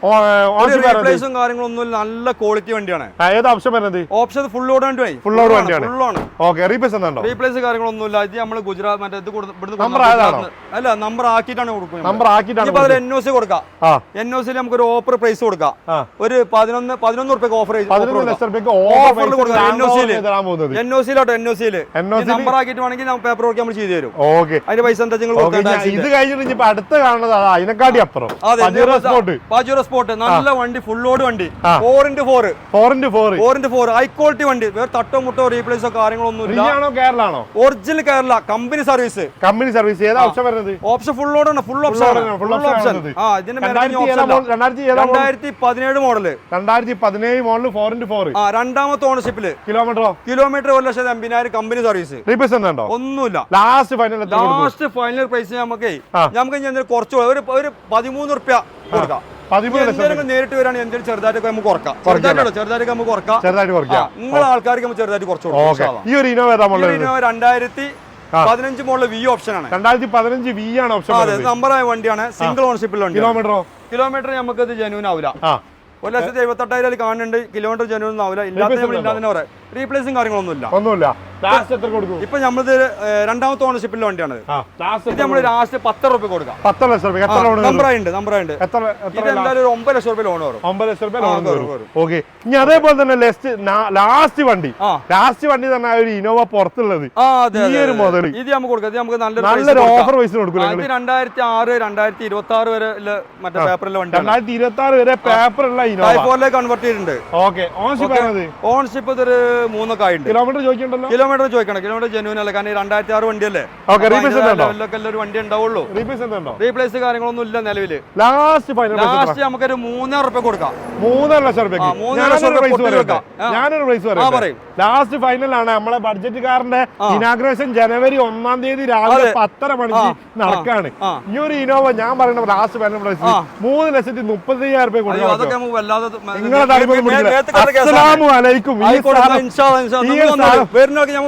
റീപ്ലേസും കാര്യങ്ങളൊന്നും നല്ല ക്വാളിറ്റി വണ്ടിയാണ്. ഏത് ഓപ്ഷൻ വരുന്നത്? ഓപ്ഷൻ ഫുൾ ലോഡ് വണ്ടി, ഫുൾ ലോഡ് വണ്ടിയാണ്. ഓക്കെ, റീപ്ലേസ് എന്താണോ? റീപ്ലേസ് കാര്യങ്ങളൊന്നുമില്ല. ഇത് നമ്മള് ഗുജറാത്ത് മറ്റേ അല്ല, നമ്പർ ആക്കിയിട്ടാണ് കൊടുക്കുന്നത്. നമ്പർ ആക്കിയിട്ടാണ് NOC കൊടുക്കാം. NOC നമുക്ക് ഒരു ഓഫർ പ്രൈസ് കൊടുക്കാം. ഒരു 11 റുപ്യക്ക് ഓഫർ നമ്പർ ആക്കിയിട്ട് വേണമെങ്കിൽ പേപ്പർ വർക്ക് നമ്മൾ ചെയ്തു തരും. അതിന്റെ പൈസ എന്താ ഇത് കഴിഞ്ഞിട്ട് അടുത്ത കാണുന്നത് അതിനെക്കാട്ടി അപ്പുറം പാജൂറോ സ്പോട്ട് നല്ല വണ്ടി, ഫുൾ ലോഡ് വണ്ടി, 4x4 ഹൈ ക്വാളിറ്റി വണ്ടി. വേറെ തട്ടോ മുട്ടോ റീപ്ലേസോ കാര്യങ്ങളൊന്നും ഇല്ല. Original Kerala company service. Option full load ആണ്. Full option 2017 model. 2017 model 4x4. രണ്ടാമത്തെ ഓണർഷിപ്പില്. Kilometre 1,80,000 company service. ഒന്നുമില്ല. ലാസ്റ്റ് ഫൈനൽ പ്രൈസ് നമുക്ക് കുറച്ച് ഒരു 13 റുപ്യ കൊടുക്കാം. നേരിട്ട് വരാണ് എന്തെങ്കിലും ചെറുതായിട്ടൊക്കെ നമുക്ക് കുറക്കാം. ചെറുതായിട്ട് നമുക്ക് കുറക്കാം. നിങ്ങളെ ആൾക്കാർക്ക് ചെറുതായിട്ട് കുറച്ച് കൊടുക്കാം. 2015 മോഡൽ വി ഓപ്ഷൻ ആണ്. 2015 വി ആണ് ഓപ്ഷൻ. നമ്പറായ വണ്ടിയാണ്. സിംഗിൾ ഓണർഷിപ്പിൽ വണ്ടി. കിലോമീറ്റർ നമുക്ക് ഇത് ജെന്യൂൻ ആവില്ല. 1,78,000 കാണുന്നുണ്ട്. കിലോമീറ്റർ ജെന്യൂൻ ആവില്ല. ഇല്ലാതെ റീപ്ലേസും കാര്യങ്ങളൊന്നുമില്ല. ഇപ്പൊ നമ്മളത് രണ്ടാമത്തെ ഓണർഷിപ്പിലെ വണ്ടിയാണ്. ഇത് നമ്മൾ ലാസ്റ്റ് 10 റുപ്യ കൊടുക്കാം. 10 ലക്ഷം രൂപ നമ്പറായിണ്ട്. ഇത് എന്തായാലും ഒരു 9 ലക്ഷം രൂപ ലോൺ വരും. 9 ലക്ഷം രൂപ ലോൺ വരും. ഓക്കെ, ഇനി അതേപോലെ തന്നെ ലാസ്റ്റ് വണ്ടി തന്നെ ഒരു ഇനോവ പുറത്തുള്ളത് ഈ ഒരു മുതൽ ഇത് നമുക്ക് കൊടുക്കാം. ഇത് നമുക്ക് നല്ലൊരു ഓഫർ പൈസ കൊടുക്കും. 2006 2026 വരെ മറ്റേ പേപ്പറിലെ വണ്ടി. 2026 വരെ പേപ്പറുള്ള ഇനോവ കൺവെർട്ട് ചെയ്തിട്ടുണ്ട്. ഓക്കെ, ഓൺഷിപ്പ് ഇതൊരു 3 ഒക്കെ ആയിട്ടുണ്ട്. കിലോമീറ്റർ ചോദിക്കണ്ടല്ലോ. കിലോമീറ്റർ ചോദിക്കണം. കിലോമീറ്റർ ജെന്യൂൻ അല്ല. കാരണം 2006 വണ്ടിയല്ലേ. ഒരു വണ്ടി ഉണ്ടാവുള്ളൂ. റീപ്ലേസ് കാര്യങ്ങളൊന്നും ഇല്ല നിലവില്. ലാസ്റ്റ് നമുക്കൊരു 3,000 റുപ്യ കൊടുക്കാം. 3 ലക്ഷം രൂപ. ഞാനൊരു പ്രൈസ് പറയാം. ലാസ്റ്റ് ഫൈനലാണ് നമ്മളെ ബഡ്ജറ്റുകാരന്റെ ഇനാഗ്രേഷൻ ജനുവരി 1-ാം തീയതി രാവിലെ 10:30 മണിക്ക് നടക്കാണ്. ഈ ഒരു ഇനോവ ഞാൻ പറയുന്ന ലാസ്റ്റ് ഫൈനൽ പ്രൈസ് 3,30,000 രൂപ കൊടുക്കാം.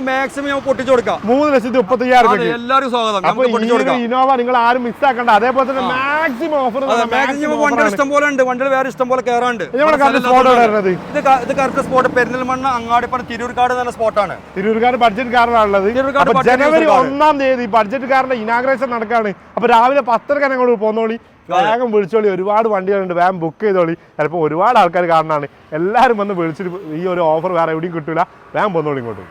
മാക്സിമം പൊട്ടിച്ചു കൊടുക്കാം. 3,30,000 രൂപ. എല്ലാവരും സ്വാഗതം. ഇനോവ നിങ്ങൾ ആരും മിസ്സാക്കണ്ട. അതേപോലെ തന്നെ മാക്സിമം ഓഫർ വണ്ടികൾ ഇഷ്ടം പോലെ ഉണ്ട്. വണ്ടികൾ വേറെ ഇഷ്ടം പോലെ കയറാണ്ട്. ഇത് കറക്റ്റ് സ്പോട്ട് പെരിന്തൽമണ്ണ അങ്ങാടിപ്പണ തിരൂർക്കാട് എന്ന സ്പോട്ടാണ്. തിരൂർക്കാട് ബഡ്ജറ്റുകാരനുള്ളത്. ജനുവരി 1-ാം തീയതി ബഡ്ജറ്റുകാരന്റെ ഇനാഗ്രേഷൻ നടക്കാണ്. അപ്പൊ രാവിലെ 10:30 അങ്ങോട്ട് പോന്നോളി. വേഗം വിളിച്ചോളി. ഒരുപാട് വണ്ടികളുണ്ട്. വേഗം ബുക്ക് ചെയ്തോളി. ചിലപ്പോൾ ഒരുപാട് ആൾക്കാർ കാണാനാണ്. എല്ലാവരും വന്ന് വിളിച്ചിട്ട് ഈ ഒരു ഓഫർ വേറെ എവിടെയും കിട്ടൂല. വേഗം പോന്നോളി ഇങ്ങോട്ട്.